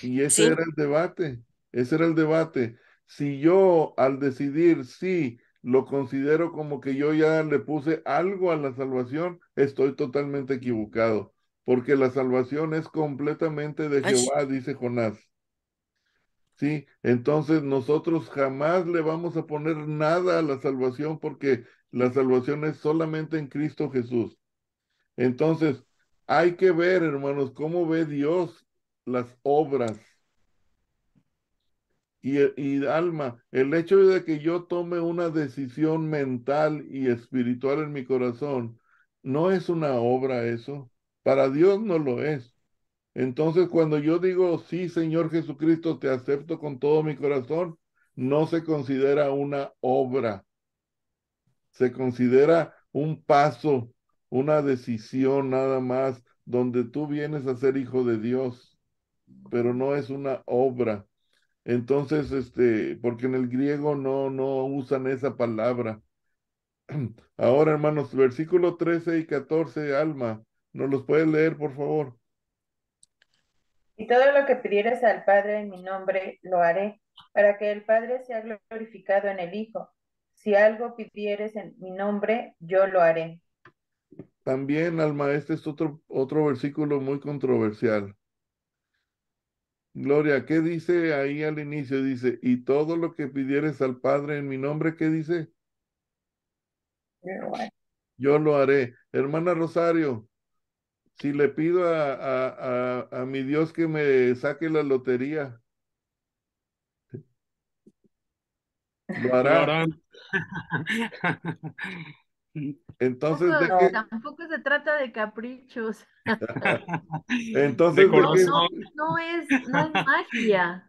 Y ese Sí, era el debate, ese era el debate. Si yo al decidir sí lo considero como que yo ya le puse algo a la salvación, estoy totalmente equivocado, porque la salvación es completamente de ay, Jehová, dice Jonás. Sí, entonces nosotros jamás le vamos a poner nada a la salvación porque la salvación es solamente en Cristo Jesús. Entonces, hay que ver, hermanos, cómo ve Dios las obras. Y Alma, el hecho de que yo tome una decisión mental y espiritual en mi corazón, no es una obra eso. Para Dios no lo es. Entonces, cuando yo digo, sí, Señor Jesucristo, te acepto con todo mi corazón, no se considera una obra, se considera un paso, una decisión nada más, donde tú vienes a ser hijo de Dios, pero no es una obra. Entonces, porque en el griego no usan esa palabra. Ahora, hermanos, versículo 13 y 14, Alma, ¿nos los puedes leer, por favor? Y todo lo que pidieres al Padre en mi nombre, lo haré, para que el Padre sea glorificado en el Hijo. Si algo pidieres en mi nombre, yo lo haré. También, Alma, este es otro versículo muy controversial. Gloria, ¿qué dice ahí al inicio? Dice, y todo lo que pidieres al Padre en mi nombre, ¿qué dice? Yo lo haré. Yo lo haré. Hermana Rosario, si le pido a mi Dios que me saque la lotería, lo Lo hará. harán. Entonces, ¿de Tampoco, qué? No, tampoco se trata de caprichos. De Entonces, ¿de No, qué? no, corazón. no es magia.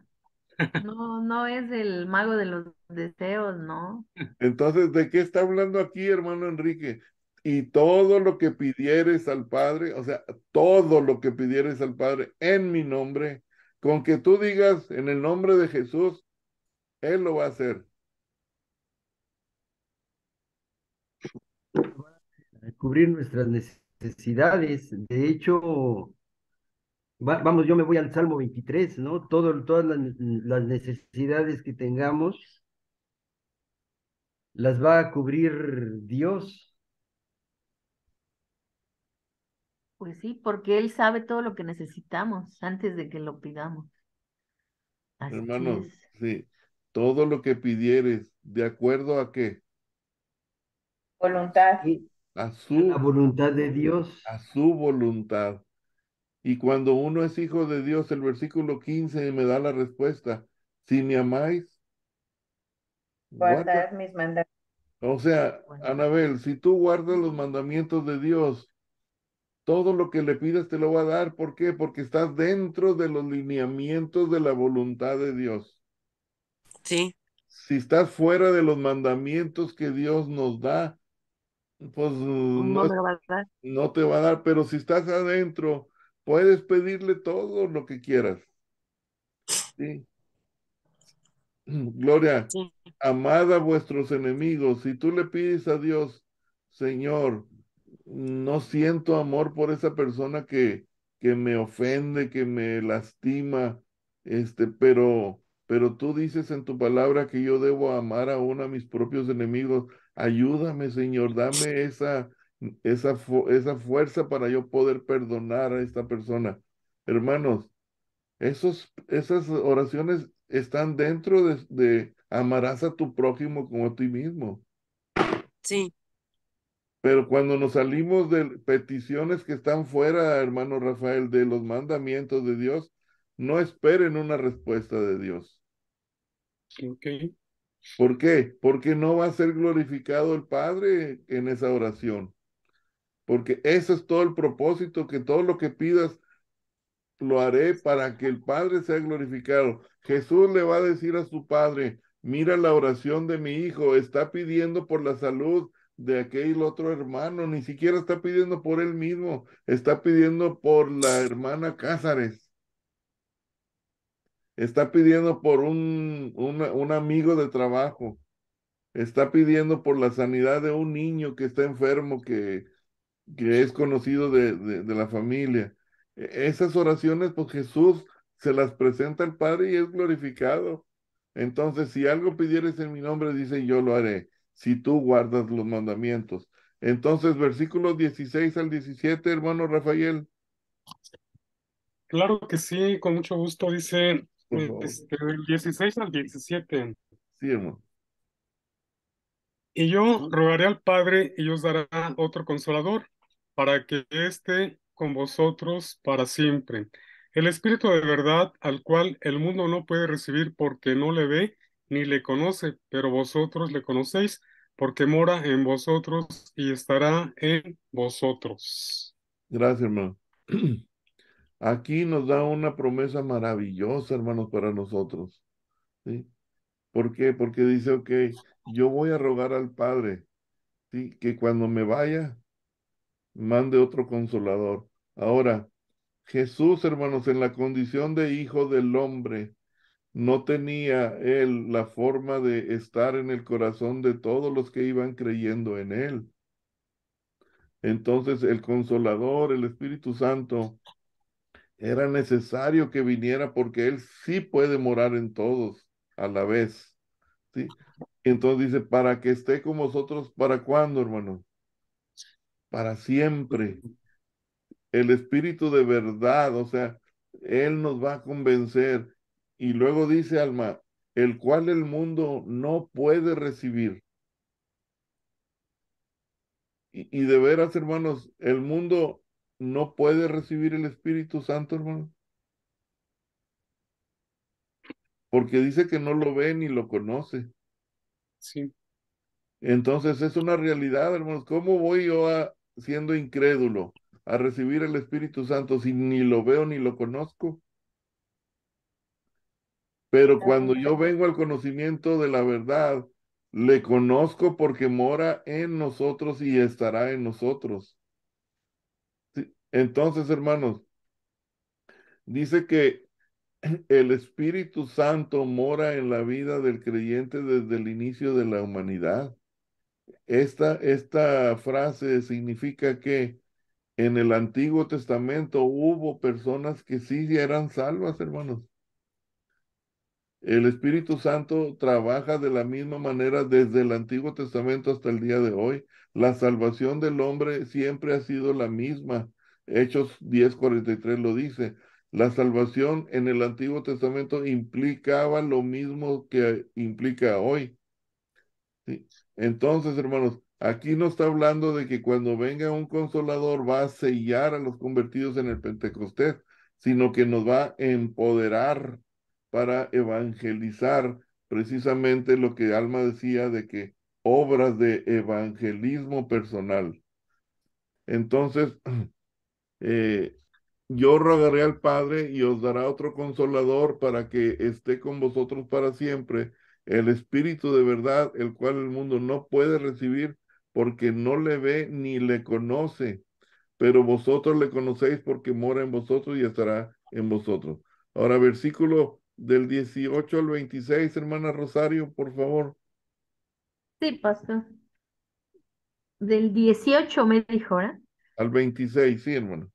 No, no es el mago de los deseos, ¿no? Entonces, ¿de qué está hablando aquí, hermano Enrique? Y todo lo que pidieres al Padre, o sea, todo lo que pidieres al Padre en mi nombre, con que tú digas en el nombre de Jesús, Él lo va a hacer. A cubrir nuestras necesidades. De hecho, vamos, yo me voy al Salmo 23, ¿no? Todas las necesidades que tengamos las va a cubrir Dios. Pues sí, porque Él sabe todo lo que necesitamos antes de que lo pidamos. Así Hermanos, es. sí, todo lo que pidieres, ¿de acuerdo a qué? voluntad. Y A a la su, voluntad de Dios. a su voluntad. Y cuando uno es hijo de Dios, el versículo 15 me da la respuesta. Si me amáis, guarda. Guardar mis mandatos. O sea, Bueno, Anabel, si tú guardas los mandamientos de Dios, Todo lo que le pidas te lo va a dar. ¿Por qué? Porque estás dentro de los lineamientos de la voluntad de Dios. Sí, Si estás fuera de los mandamientos que Dios nos da, pues no me lo va a dar. no te va a dar. Pero si estás adentro, puedes pedirle todo lo que quieras. ¿Sí? Gloria, Sí, amad a vuestros enemigos. Si tú le pides a Dios, Señor, no siento amor por esa persona que me ofende, que me lastima, pero tú dices en tu palabra que yo debo amar aún a mis propios enemigos. Ayúdame, Señor, dame esa fuerza para yo poder perdonar a esta persona. Hermanos, esas oraciones están dentro de amarás a tu prójimo como a ti mismo. sí, Pero cuando nos salimos de peticiones que están fuera, hermano Rafael, de los mandamientos de Dios, no esperen una respuesta de Dios. Ok, ¿Por qué? Porque no va a ser glorificado el Padre en esa oración. Porque ese es todo el propósito, que todo lo que pidas lo haré para que el Padre sea glorificado. Jesús le va a decir a su Padre, mira la oración de mi hijo, está pidiendo por la salud de aquel otro hermano, ni siquiera está pidiendo por él mismo, está pidiendo por la hermana Cázares, está pidiendo por un amigo de trabajo, está pidiendo por la sanidad de un niño que está enfermo, que es conocido de la familia. Esas oraciones, pues Jesús se las presenta al Padre y es glorificado. Entonces, si algo pidieres en mi nombre, dice, yo lo haré, si tú guardas los mandamientos. Entonces, versículos 16 al 17, hermano Rafael, claro que sí, con mucho gusto, dice por favor. del 16 al 17. Sí, hermano. Y yo rogaré al Padre y os dará otro consolador, para que esté con vosotros para siempre. El Espíritu de verdad, al cual el mundo no puede recibir porque no le ve ni le conoce, pero vosotros le conocéis, porque mora en vosotros y estará en vosotros. Gracias, hermano. Aquí nos da una promesa maravillosa, hermanos, para nosotros. ¿Sí? ¿Por qué? Porque dice, ok, yo voy a rogar al Padre, ¿sí? Que cuando me vaya, mande otro consolador. Ahora, Jesús, hermanos, en la condición de hijo del hombre, no tenía él la forma de estar en el corazón de todos los que iban creyendo en él. Entonces, el consolador, el Espíritu Santo, era necesario que viniera porque él sí puede morar en todos a la vez. ¿Sí? Entonces dice, para que esté con vosotros, ¿para cuándo, hermano? Para siempre. El Espíritu de verdad, o sea, Él nos va a convencer. Y luego dice Alma, el cual el mundo no puede recibir. Y de veras, hermanos, el mundo no puede recibir el Espíritu Santo, hermano, porque dice que no lo ve ni lo conoce. Sí, Entonces es una realidad, hermanos. ¿Cómo voy yo siendo incrédulo, a recibir el Espíritu Santo si ni lo veo ni lo conozco? Pero cuando yo vengo al conocimiento de la verdad, le conozco porque mora en nosotros y estará en nosotros. Sí. Entonces, hermanos, dice que el Espíritu Santo mora en la vida del creyente desde el inicio de la humanidad. Esta frase significa que en el Antiguo Testamento hubo personas que sí eran salvas, hermanos. El Espíritu Santo trabaja de la misma manera desde el Antiguo Testamento hasta el día de hoy. La salvación del hombre siempre ha sido la misma. Hechos 10:43 lo dice. La salvación en el Antiguo Testamento implicaba lo mismo que implica hoy. ¿Sí? Entonces, hermanos, aquí no está hablando de que cuando venga un consolador va a sellar a los convertidos en el Pentecostés, sino que nos va a empoderar para evangelizar precisamente lo que Alma decía de que obras de evangelismo personal. Entonces, eh, yo rogaré al Padre y os dará otro consolador para que esté con vosotros para siempre, el Espíritu de verdad, el cual el mundo no puede recibir porque no le ve ni le conoce, pero vosotros le conocéis porque mora en vosotros y estará en vosotros. Ahora, versículo del 18 al 26, hermana Rosario, por favor. Sí, pastor. Del 18 me dijo, ¿verdad? Al 26, sí, hermano.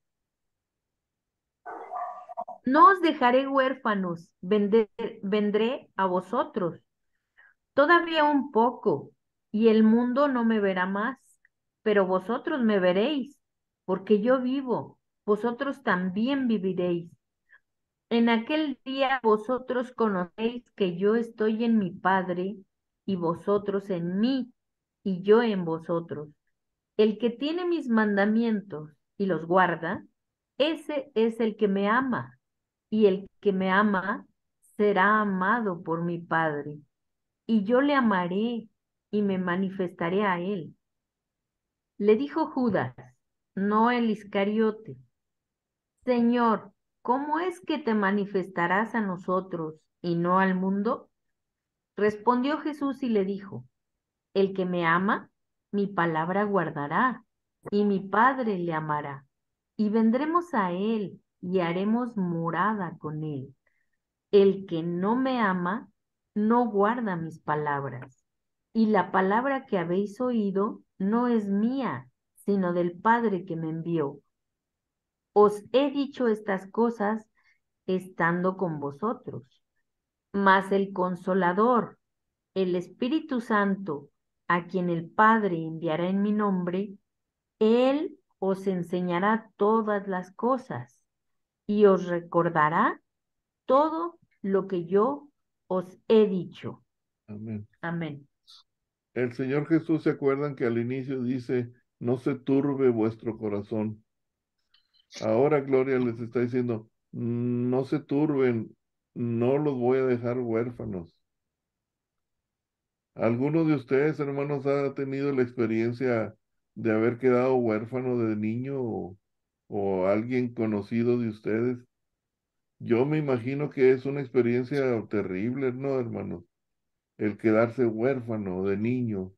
No os dejaré huérfanos, vendré a vosotros. Todavía un poco, y el mundo no me verá más, pero vosotros me veréis, porque yo vivo, vosotros también viviréis. En aquel día vosotros conocéis que yo estoy en mi Padre, y vosotros en mí, y yo en vosotros. El que tiene mis mandamientos y los guarda, ese es el que me ama, y el que me ama será amado por mi Padre, y yo le amaré y me manifestaré a él. Le dijo Judas, no el Iscariote, Señor, ¿cómo es que te manifestarás a nosotros y no al mundo? Respondió Jesús y le dijo, el que me ama, mi palabra guardará, y mi Padre le amará, y vendremos a él y haremos morada con él. El que no me ama, no guarda mis palabras, y la palabra que habéis oído no es mía, sino del Padre que me envió. Os he dicho estas cosas estando con vosotros, mas el Consolador, el Espíritu Santo, a quien el Padre enviará en mi nombre, Él os enseñará todas las cosas y os recordará todo lo que yo os he dicho. Amén. Amén. El Señor Jesús, ¿se acuerdan que al inicio dice, no se turbe vuestro corazón? Ahora Gloria les está diciendo, no se turben, no los voy a dejar huérfanos. ¿Alguno de ustedes, hermanos, ha tenido la experiencia de haber quedado huérfano de niño o alguien conocido de ustedes? Yo me imagino que es una experiencia terrible, ¿no, hermanos? El quedarse huérfano de niño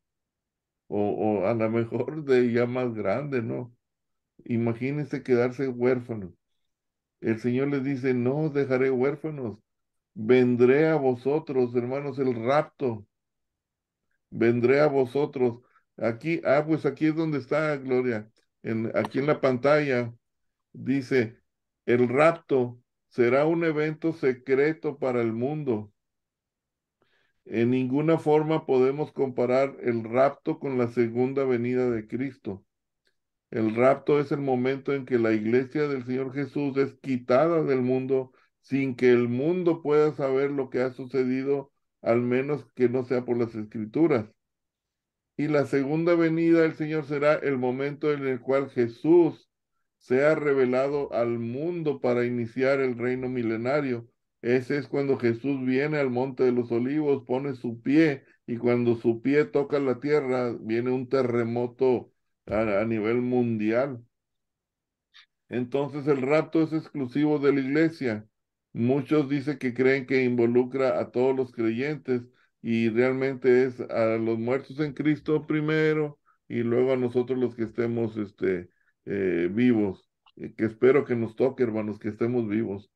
o a lo mejor de ya más grande, ¿no? Imagínense quedarse huérfano. El Señor les dice, no os dejaré huérfanos, vendré a vosotros, hermanos, el rapto, vendré a vosotros. Aquí, pues aquí es donde está Gloria, aquí en la pantalla, dice, el rapto será un evento secreto para el mundo. En ninguna forma podemos comparar el rapto con la segunda venida de Cristo. El rapto es el momento en que la iglesia del Señor Jesús es quitada del mundo sin que el mundo pueda saber lo que ha sucedido, al menos que no sea por las escrituras. Y la segunda venida del Señor será el momento en el cual Jesús sea revelado al mundo para iniciar el reino milenario. Ese es cuando Jesús viene al Monte de los Olivos, pone su pie y cuando su pie toca la tierra, viene un terremoto a nivel mundial. Entonces el rapto es exclusivo de la iglesia. Muchos dicen que creen que involucra a todos los creyentes y realmente es a los muertos en Cristo primero y luego a nosotros los que estemos vivos. Que espero que nos toque, hermanos, que estemos vivos.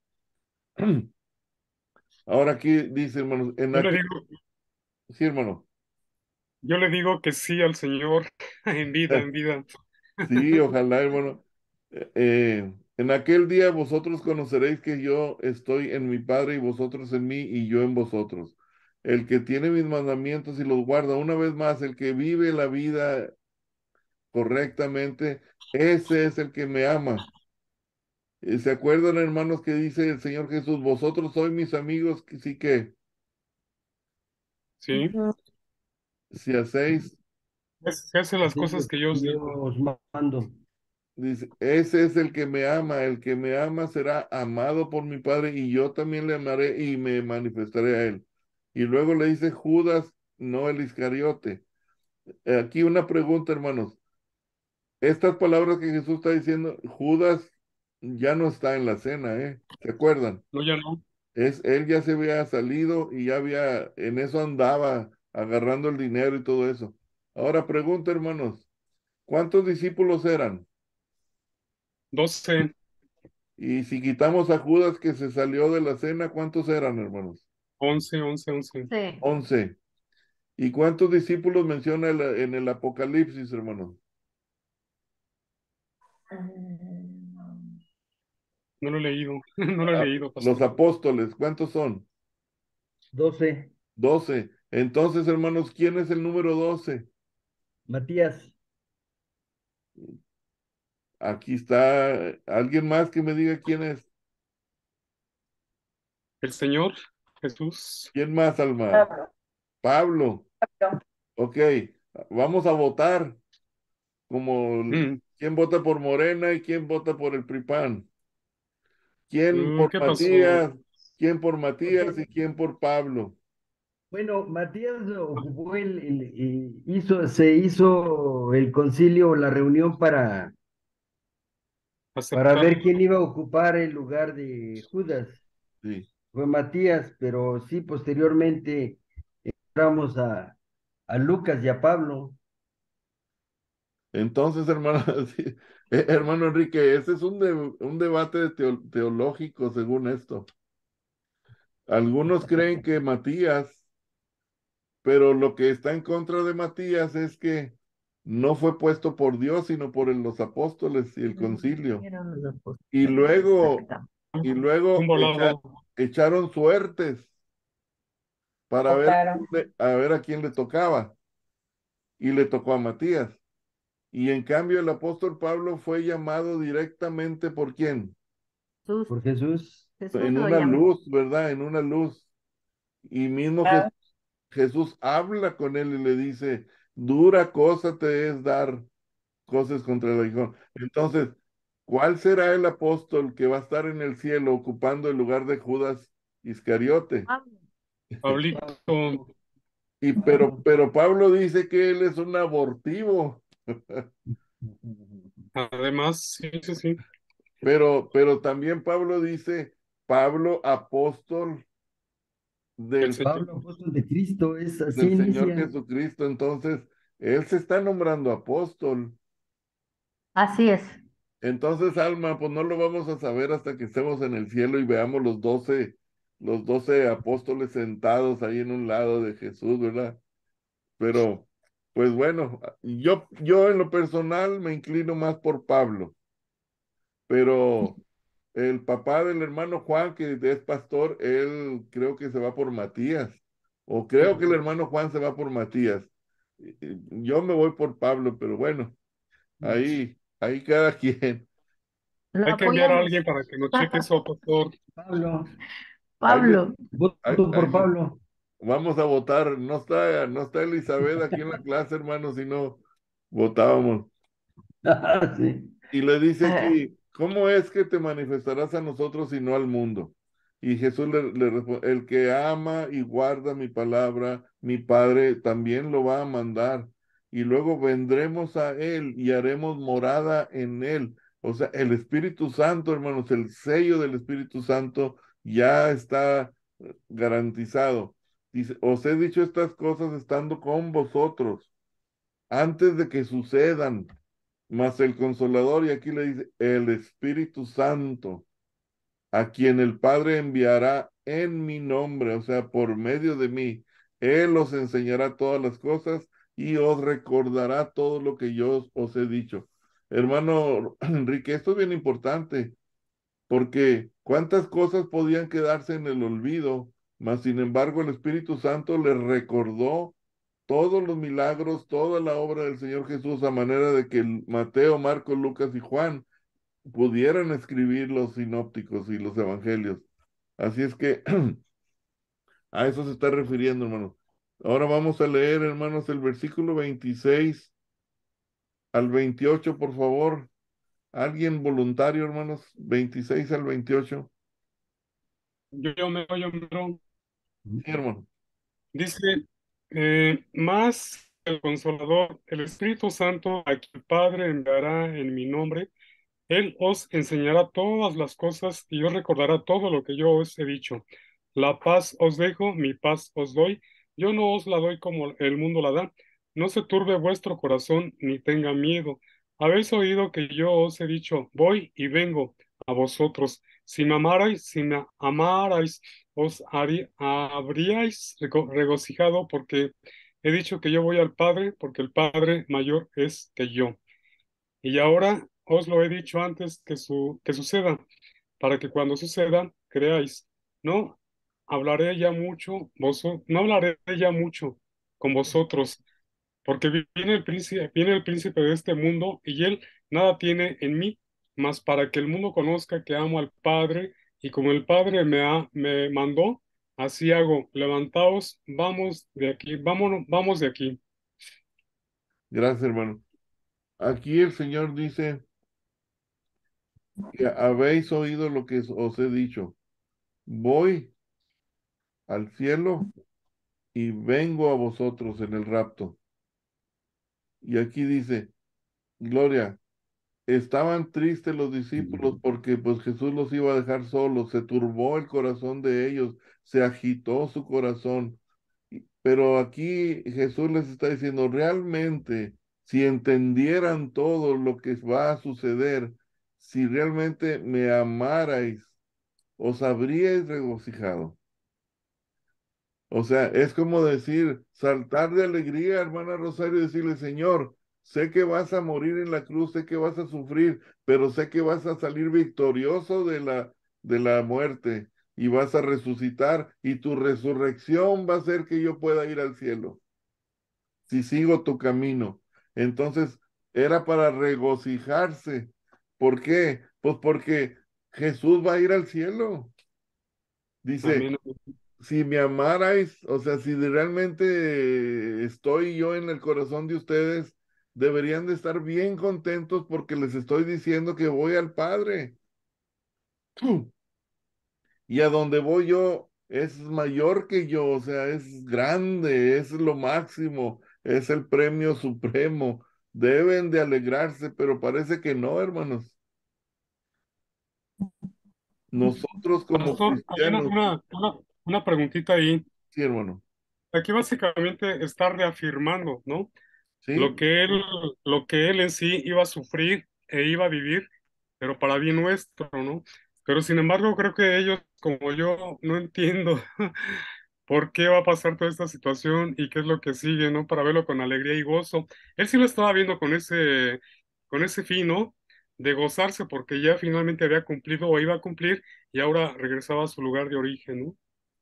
Ahora aquí dice, hermanos, Yo le digo, sí, hermano. yo le digo que sí al Señor en vida, en vida. Sí, ojalá, hermano. En aquel día vosotros conoceréis que yo estoy en mi Padre y vosotros en mí y yo en vosotros. El que tiene mis mandamientos y los guarda, una vez más, el que vive la vida correctamente, ese es el que me ama. ¿Se acuerdan, hermanos, que dice el Señor Jesús, vosotros sois mis amigos, que sí que Sí, si hacéis, se hacen las Haced cosas lo que yo que os yo digo. os mando. dice, ese es el que me ama será amado por mi Padre y yo también le amaré y me manifestaré a él. Y luego le dice Judas, no el Iscariote. Aquí una pregunta, hermanos. Estas palabras que Jesús está diciendo, Judas ya no está en la cena, ¿eh? ¿Se acuerdan? No, ya no. Él ya se había salido y ya había, en eso andaba, agarrando el dinero y todo eso. Ahora pregunta, hermanos, ¿cuántos discípulos eran? 12, Y si quitamos a Judas que se salió de la cena, ¿cuántos eran, hermanos? 11. Sí. 11. ¿Y cuántos discípulos menciona en el Apocalipsis, hermanos? No lo he leído, no lo he leído, Los pastor. apóstoles, ¿cuántos son? 12. 12. Entonces, hermanos, ¿quién es el número 12? Matías. Aquí está. ¿Alguien más que me diga quién es? El Señor Jesús. ¿Quién más, Alma? Pablo. Pablo. Pablo. Ok, vamos a votar. Como Mm, quién vota por Morena y quién vota por el PRI-PAN. ¿Quién por ¿Qué pasó? Matías? ¿Quién por Matías Porque, y quién por Pablo? bueno, Matías ocupó se hizo el concilio, la reunión para Aceptar. ver quién iba a ocupar el lugar de Judas. Sí. Fue Matías, pero sí, posteriormente entramos a Lucas y a Pablo. Entonces, hermano, sí, hermano Enrique, ese es un debate teológico según esto. Algunos creen que Matías, pero lo que está en contra de Matías es que no fue puesto por Dios, sino por los apóstoles y el concilio. Eran los Y apóstoles, luego, exactamente. y Un luego volado. echaron suertes para ver Votaron. a ver a quién le tocaba. Y le tocó a Matías. Y en cambio el apóstol Pablo fue llamado directamente por quién? Jesús, Por Jesús. Jesús En lo una llamó. luz, ¿verdad? En una luz. Y mismo Ah, Jesús habla con él y le dice, dura cosa te es dar cosas contra el aguijón. Entonces, ¿cuál será el apóstol que va a estar en el cielo ocupando el lugar de Judas Iscariote? Pablo. Pablito. Pero Pablo dice que él es un abortivo, Además, sí. pero también Pablo dice, Pablo apóstol El del, Señor. Pablo, apóstol de Cristo, es así del Señor inicia. Jesucristo. Entonces, él se está nombrando apóstol. Así es. Entonces, Alma, pues no lo vamos a saber hasta que estemos en el cielo y veamos los doce apóstoles sentados ahí en un lado de Jesús, ¿verdad? Pero, pues bueno, yo en lo personal me inclino más por Pablo, pero el papá del hermano Juan, que es pastor, él creo que se va por Matías, o creo que el hermano Juan se va por Matías. Yo me voy por Pablo, pero bueno, ahí cada quien. Lo Hay que enviar a apoyamos. alguien para que nos cheque eso, pastor. Pablo, Ahí les- Pablo. ahí- voto ahí por les- Pablo. Vamos a votar. No está Elizabeth aquí en la clase, hermano, si no votábamos. Sí. Y le dice aquí, ¿cómo es que te manifestarás a nosotros y no al mundo? Y Jesús le responde, el que ama y guarda mi palabra, mi Padre también lo va a mandar. Y luego vendremos a él y haremos morada en él. O sea, el Espíritu Santo, hermanos, el sello del Espíritu Santo ya está garantizado. Dice, os he dicho estas cosas estando con vosotros antes de que sucedan, mas el Consolador, y aquí le dice, el Espíritu Santo, a quien el Padre enviará en mi nombre, o sea, por medio de mí, Él os enseñará todas las cosas y os recordará todo lo que yo os he dicho. Hermano Enrique, esto es bien importante, porque cuántas cosas podían quedarse en el olvido, mas sin embargo el Espíritu Santo les recordó todos los milagros, toda la obra del Señor Jesús, a manera de que Mateo, Marcos, Lucas y Juan pudieran escribir los sinópticos y los evangelios. Así es que a eso se está refiriendo, hermano. Ahora vamos a leer, hermanos, el versículo 26 al 28, por favor. ¿Alguien voluntario, hermanos? 26 al 28. Yo. Sí, hermano. Dice, más el Consolador, el Espíritu Santo, a quien el Padre enviará en mi nombre, Él os enseñará todas las cosas y os recordará todo lo que yo os he dicho. La paz os dejo, mi paz os doy. Yo no os la doy como el mundo la da. No se turbe vuestro corazón ni tenga miedo. Habéis oído que yo os he dicho, voy y vengo a vosotros. Si me amarais, habríais regocijado porque he dicho que yo voy al Padre, porque el Padre mayor es que yo. Y ahora os lo he dicho antes que suceda, para que cuando suceda creáis. No hablaré ya mucho, no hablaré ya mucho con vosotros, porque viene el príncipe de este mundo, y él nada tiene en mí, mas para que el mundo conozca que amo al Padre, y como el Padre me mandó, así hago. Levantaos, vamos de aquí, vámonos, vamos de aquí. Gracias, hermano. Aquí el Señor dice que habéis oído lo que os he dicho. Voy al cielo y vengo a vosotros en el rapto. Y aquí dice, Gloria, estaban tristes los discípulos porque pues Jesús los iba a dejar solos, se turbó el corazón de ellos, se agitó su corazón. Pero aquí Jesús les está diciendo, realmente, si entendieran todo lo que va a suceder, si realmente me amarais, os habríais regocijado. O sea, es como decir, saltar de alegría, hermana Rosario, y decirle, Señor, sé que vas a morir en la cruz, sé que vas a sufrir, pero sé que vas a salir victorioso de la muerte y vas a resucitar y tu resurrección va a hacer que yo pueda ir al cielo si sigo tu camino. Entonces, era para regocijarse. ¿Por qué? Pues porque Jesús va a ir al cielo. Dice, Amén. si me amarais, o sea, si realmente estoy yo en el corazón de ustedes, deberían de estar bien contentos porque les estoy diciendo que voy al Padre. Y a donde voy yo es mayor que yo, o sea, es grande, es lo máximo, es el premio supremo. Deben de alegrarse, pero parece que no, hermanos. Nosotros como Pastor, hay cristianos, una preguntita ahí. sí, hermano, Aquí básicamente está reafirmando, ¿no? Lo sí. que él, lo que él en sí iba a sufrir e iba a vivir, pero para bien nuestro, ¿no? Pero sin embargo, creo que ellos, como yo, no entiendo por qué va a pasar toda esta situación y qué es lo que sigue, ¿no? Para verlo con alegría y gozo. Él sí lo estaba viendo con ese fin, ¿no? De gozarse porque ya finalmente había cumplido o iba a cumplir y ahora regresaba a su lugar de origen, ¿no?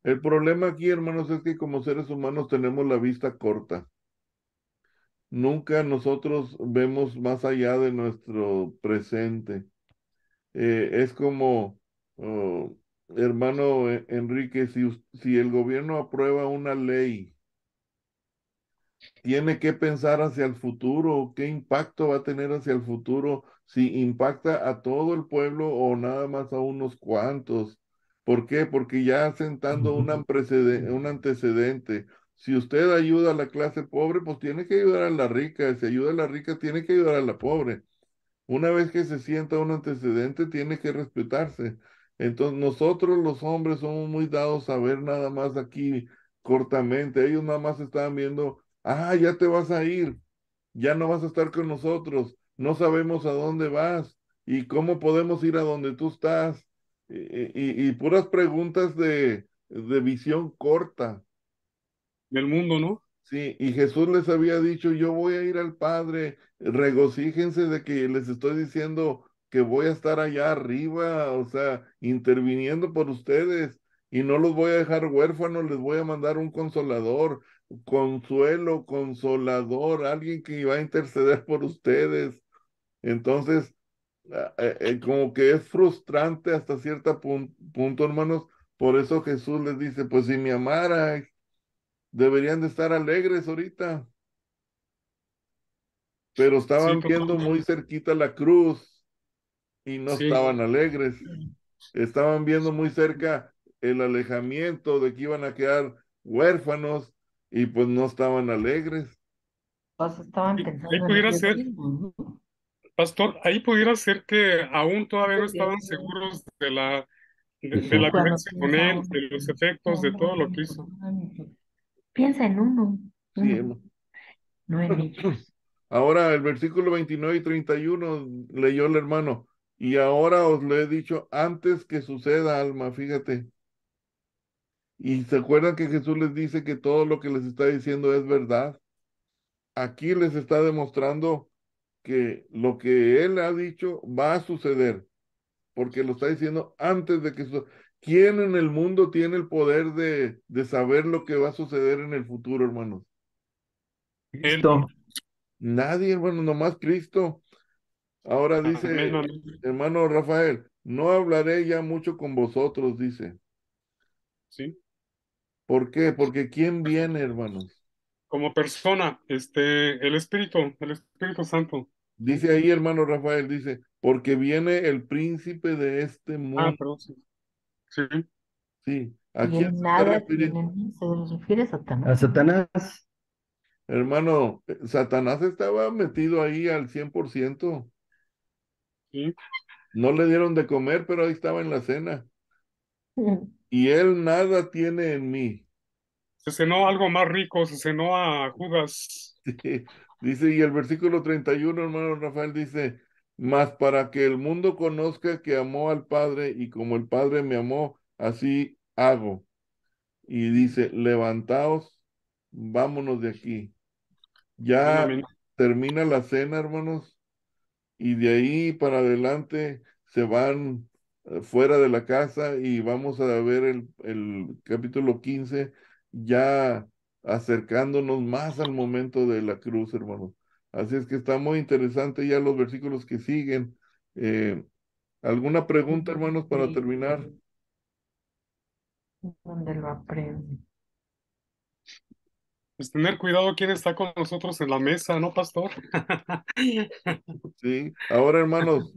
El problema aquí, hermanos, es que como seres humanos tenemos la vista corta. Nunca nosotros vemos más allá de nuestro presente. Es como, oh, hermano Enrique, si el gobierno aprueba una ley, tiene que pensar hacia el futuro, qué impacto va a tener hacia el futuro, si impacta a todo el pueblo o nada más a unos cuantos. ¿Por qué? Porque ya sentando un antecedente. Si usted ayuda a la clase pobre, pues tiene que ayudar a la rica. Si ayuda a la rica, tiene que ayudar a la pobre. Una vez que se sienta un antecedente, tiene que respetarse. Entonces, nosotros los hombres somos muy dados a ver nada más aquí cortamente. Ellos nada más estaban viendo, ah, ya te vas a ir, ya no vas a estar con nosotros, no sabemos a dónde vas y cómo podemos ir a donde tú estás. Y puras preguntas de visión corta. Del mundo, ¿no? Sí, y Jesús les había dicho, yo voy a ir al Padre, regocíjense de que les estoy diciendo que voy a estar allá arriba, o sea, interviniendo por ustedes, y no los voy a dejar huérfanos, les voy a mandar un consolador, consuelo, consolador, alguien que va a interceder por ustedes. Entonces, como que es frustrante hasta cierto punto, hermanos, por eso Jesús les dice, pues si me amarais, deberían de estar alegres ahorita, pero Sí, estaban viendo muy totalmente. cerquita la cruz y no Sí, estaban alegres. Estaban viendo muy cerca el alejamiento de que iban a quedar huérfanos y pues no estaban alegres. Todos estaban ahí pensando en pudiera ellos ser, mismos, ¿no? Pastor, ahí pudiera ser que aún todavía no estaban seguros de la Cuando vivencia con piensa él, uno, de los efectos, de todo lo que hizo. piensa en uno, Sí, no en ellos. ahora el versículo 29 y 31 leyó el hermano. Y ahora os lo he dicho antes que suceda, alma, fíjate. Y se acuerdan que Jesús les dice que todo lo que les está diciendo es verdad. Aquí les está demostrando que lo que él ha dicho va a suceder, porque lo está diciendo antes de que suceda. ¿Quién en el mundo tiene el poder de saber lo que va a suceder en el futuro, hermanos? Él, Listo. Nadie, hermano, nomás Cristo. Ahora amén, dice, amén. hermano Rafael, no hablaré ya mucho con vosotros, dice. Sí. ¿Por qué? Porque ¿quién viene, hermanos? Como persona, el Espíritu Santo. Sí. Dice ahí, hermano Rafael, dice, porque viene el príncipe de este Ah, mundo. perdón, sí. Sí. Sí, ¿a Y quién en se está nada refiriendo? tienen, se refiere a A Satanás. Satanás. Hermano, Satanás estaba metido ahí al 100%. Sí. No le dieron de comer, pero ahí estaba en la cena. Y él nada tiene en mí. Se cenó algo más rico, se cenó a Judas. Sí, dice, y el versículo 31, hermano Rafael, dice, mas para que el mundo conozca que amó al Padre y como el Padre me amó, así hago. Y dice, levantaos, vámonos de aquí. Amén, Ya amén. termina la cena, hermanos, y de ahí para adelante se van fuera de la casa y vamos a ver el capítulo 15 ya acercándonos más al momento de la cruz, hermanos. Así es que está muy interesante ya los versículos que siguen. Eh, ¿Alguna pregunta, hermanos, para terminar? Donde lo aprende. Pues tener cuidado quién está con nosotros en la mesa, ¿no, pastor? Sí. Ahora, hermanos,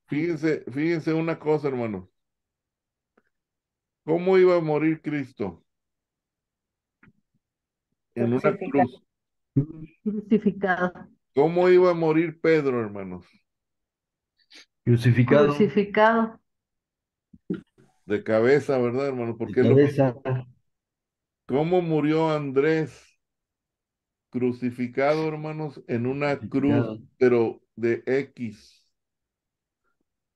fíjense una cosa, hermanos. ¿Cómo iba a morir Cristo? En una Crucificado. cruz. Crucificado. ¿Cómo iba a morir Pedro, hermanos? Crucificado. Crucificado. De cabeza, ¿verdad, hermano? De Porque él lo cabeza. hizo. ¿Cómo murió Andrés? Crucificado, hermanos, en una cruz, Crucificado. pero de X.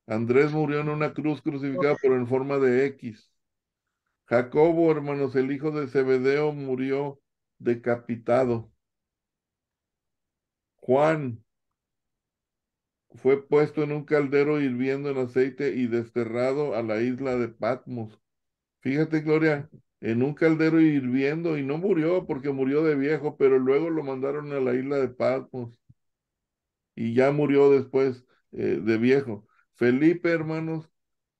Andrés murió en una cruz crucificado, pero en forma de X. Jacobo, hermanos, el hijo de Zebedeo, murió decapitado. Juan fue puesto en un caldero hirviendo en aceite y desterrado a la isla de Patmos. Fíjate, Gloria, en un caldero hirviendo y no murió porque murió de viejo, pero luego lo mandaron a la isla de Patmos y ya murió después de viejo. Felipe, hermanos,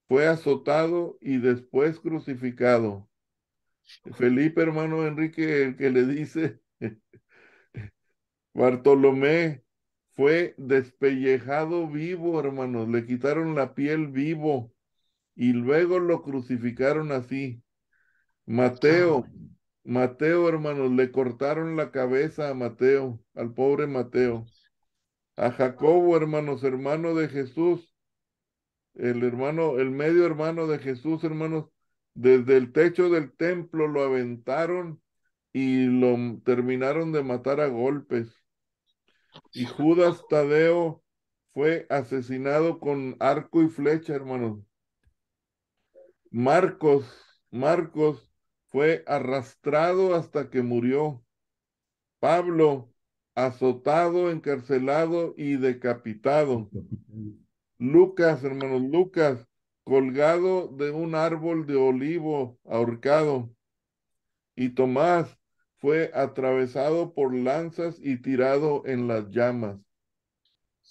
fue azotado y después crucificado. Felipe, hermano Enrique, el que le dice Bartolomé, fue despellejado vivo, hermanos, le quitaron la piel vivo y luego lo crucificaron así. Mateo, Mateo, hermanos, le cortaron la cabeza a Mateo, al pobre Mateo. A Jacobo, hermanos, hermano de Jesús, el hermano, el medio hermano de Jesús, hermanos, desde el techo del templo lo aventaron y lo terminaron de matar a golpes. Y Judas Tadeo fue asesinado con arco y flecha, hermanos. Marcos, Marcos fue arrastrado hasta que murió. Pablo, azotado, encarcelado y decapitado. Lucas, hermanos, Lucas, colgado de un árbol de olivo, ahorcado. Y Tomás fue atravesado por lanzas y tirado en las llamas.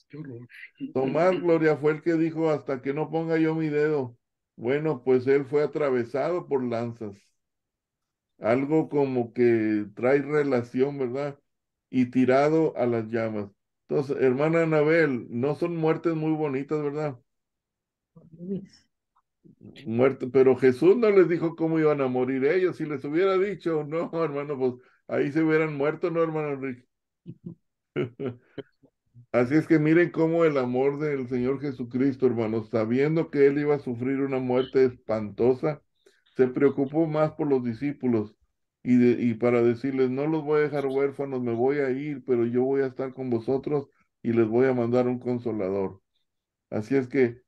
Qué horror. Tomás, Gloria, fue el que dijo, hasta que no ponga yo mi dedo. Bueno, pues él fue atravesado por lanzas. Algo como que trae relación, ¿verdad? Y tirado a las llamas. Entonces, hermana Anabel, no son muertes muy bonitas, ¿verdad? Muerte, pero Jesús no les dijo cómo iban a morir ellos. Si les hubiera dicho, no, hermano, pues ahí se hubieran muerto, ¿no, hermano Enrique? Así es que miren cómo el amor del Señor Jesucristo, hermanos, sabiendo que Él iba a sufrir una muerte espantosa, se preocupó más por los discípulos y para decirles, no los voy a dejar huérfanos, me voy a ir, pero yo voy a estar con vosotros y les voy a mandar un consolador. Así es que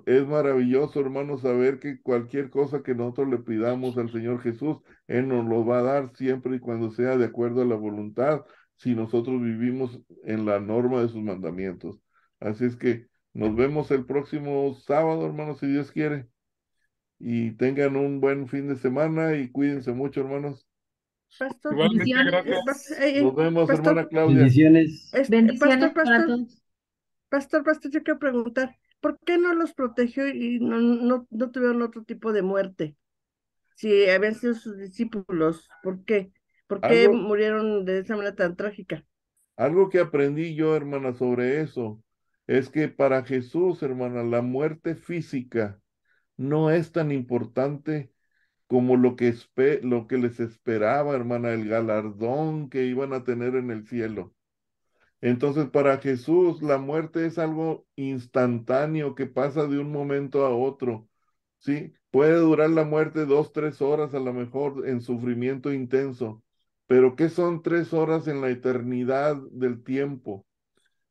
es maravilloso, hermanos, saber que cualquier cosa que nosotros le pidamos al Señor Jesús, Él nos lo va a dar siempre y cuando sea de acuerdo a la voluntad, si nosotros vivimos en la norma de sus mandamientos. Así es que nos vemos el próximo sábado, hermanos, si Dios quiere. Y tengan un buen fin de semana y cuídense mucho, hermanos. Pastor, Igualmente, gracias. Bendiciones. Nos vemos, pastor, hermana Claudia. Bendiciones. Bendiciones pastor, para todos. pastor, yo quiero preguntar, ¿por qué no los protegió y no tuvieron otro tipo de muerte? Si habían sido sus discípulos, ¿por qué? ¿Por qué Algo, murieron de esa manera tan trágica? algo que aprendí yo, hermana, sobre eso, es que para Jesús, hermana, la muerte física no es tan importante como lo que les esperaba, hermana, el galardón que iban a tener en el cielo. Entonces, para Jesús, la muerte es algo instantáneo que pasa de un momento a otro. ¿Sí? Puede durar la muerte 2, 3 horas a lo mejor en sufrimiento intenso, pero ¿qué son 3 horas en la eternidad del tiempo?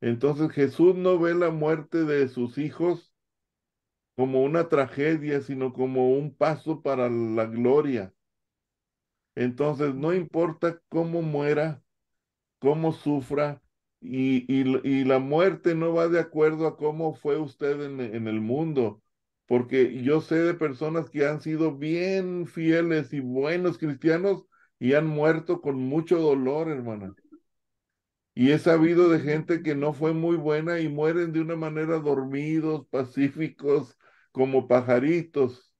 Entonces Jesús no ve la muerte de sus hijos como una tragedia, sino como un paso para la gloria. Entonces, no importa cómo muera, cómo sufra, y la muerte no va de acuerdo a cómo fue usted en el mundo, porque yo sé de personas que han sido bien fieles y buenos cristianos y han muerto con mucho dolor, hermana. Y he sabido de gente que no fue muy buena y mueren de una manera dormidos, pacíficos, como pajaritos.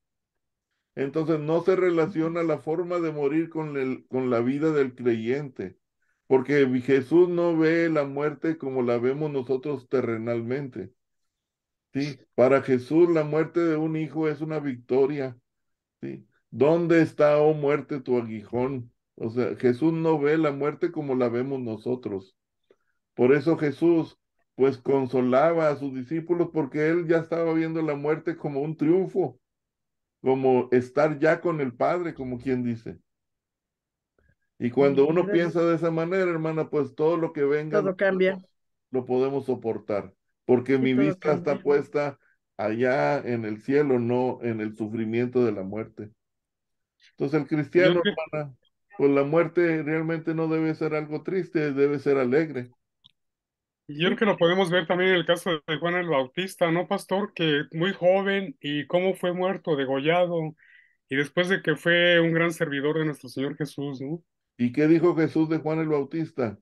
Entonces no se relaciona la forma de morir con la vida del creyente, porque Jesús no ve la muerte como la vemos nosotros terrenalmente. ¿Sí? Para Jesús la muerte de un hijo es una victoria. ¿Sí? ¿Dónde está, oh muerte, tu aguijón? O sea, Jesús no ve la muerte como la vemos nosotros. Por eso Jesús, pues, consolaba a sus discípulos porque él ya estaba viendo la muerte como un triunfo, como estar ya con el Padre, como quien dice. Y cuando uno Gracias. piensa de esa manera, hermana, pues todo lo que venga Todo cambia, lo podemos soportar, porque sí, mi todo vista está cambia. puesta allá en el cielo, no en el sufrimiento de la muerte. Entonces el Yo cristiano, creo hermana, pues la muerte realmente no debe ser algo triste, debe ser alegre. Yo creo Sí, que lo podemos ver también en el caso de Juan el Bautista, ¿no, pastor? Que muy joven y cómo fue muerto, degollado, y después de que fue un gran servidor de nuestro Señor Jesús, ¿no? ¿Y qué dijo Jesús de Juan el Bautista?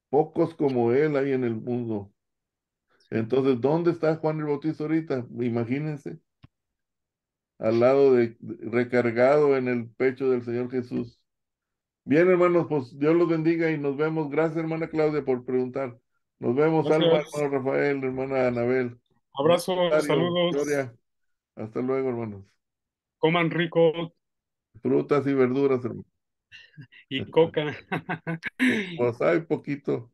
Pocos como él hay en el mundo. Entonces, ¿dónde está Juan el Bautista ahorita? Imagínense, al lado recargado en el pecho del Señor Jesús. Bien, hermanos, pues Dios los bendiga y nos vemos. Gracias, hermana Claudia, por preguntar. Nos vemos, Alma, Gracias. hermano Rafael, hermana Anabel. Dios Abrazos, Rosario, saludos, Gloria. Hasta luego, hermanos. coman rico Frutas y verduras, hermanos. y coca. Pues hay poquito.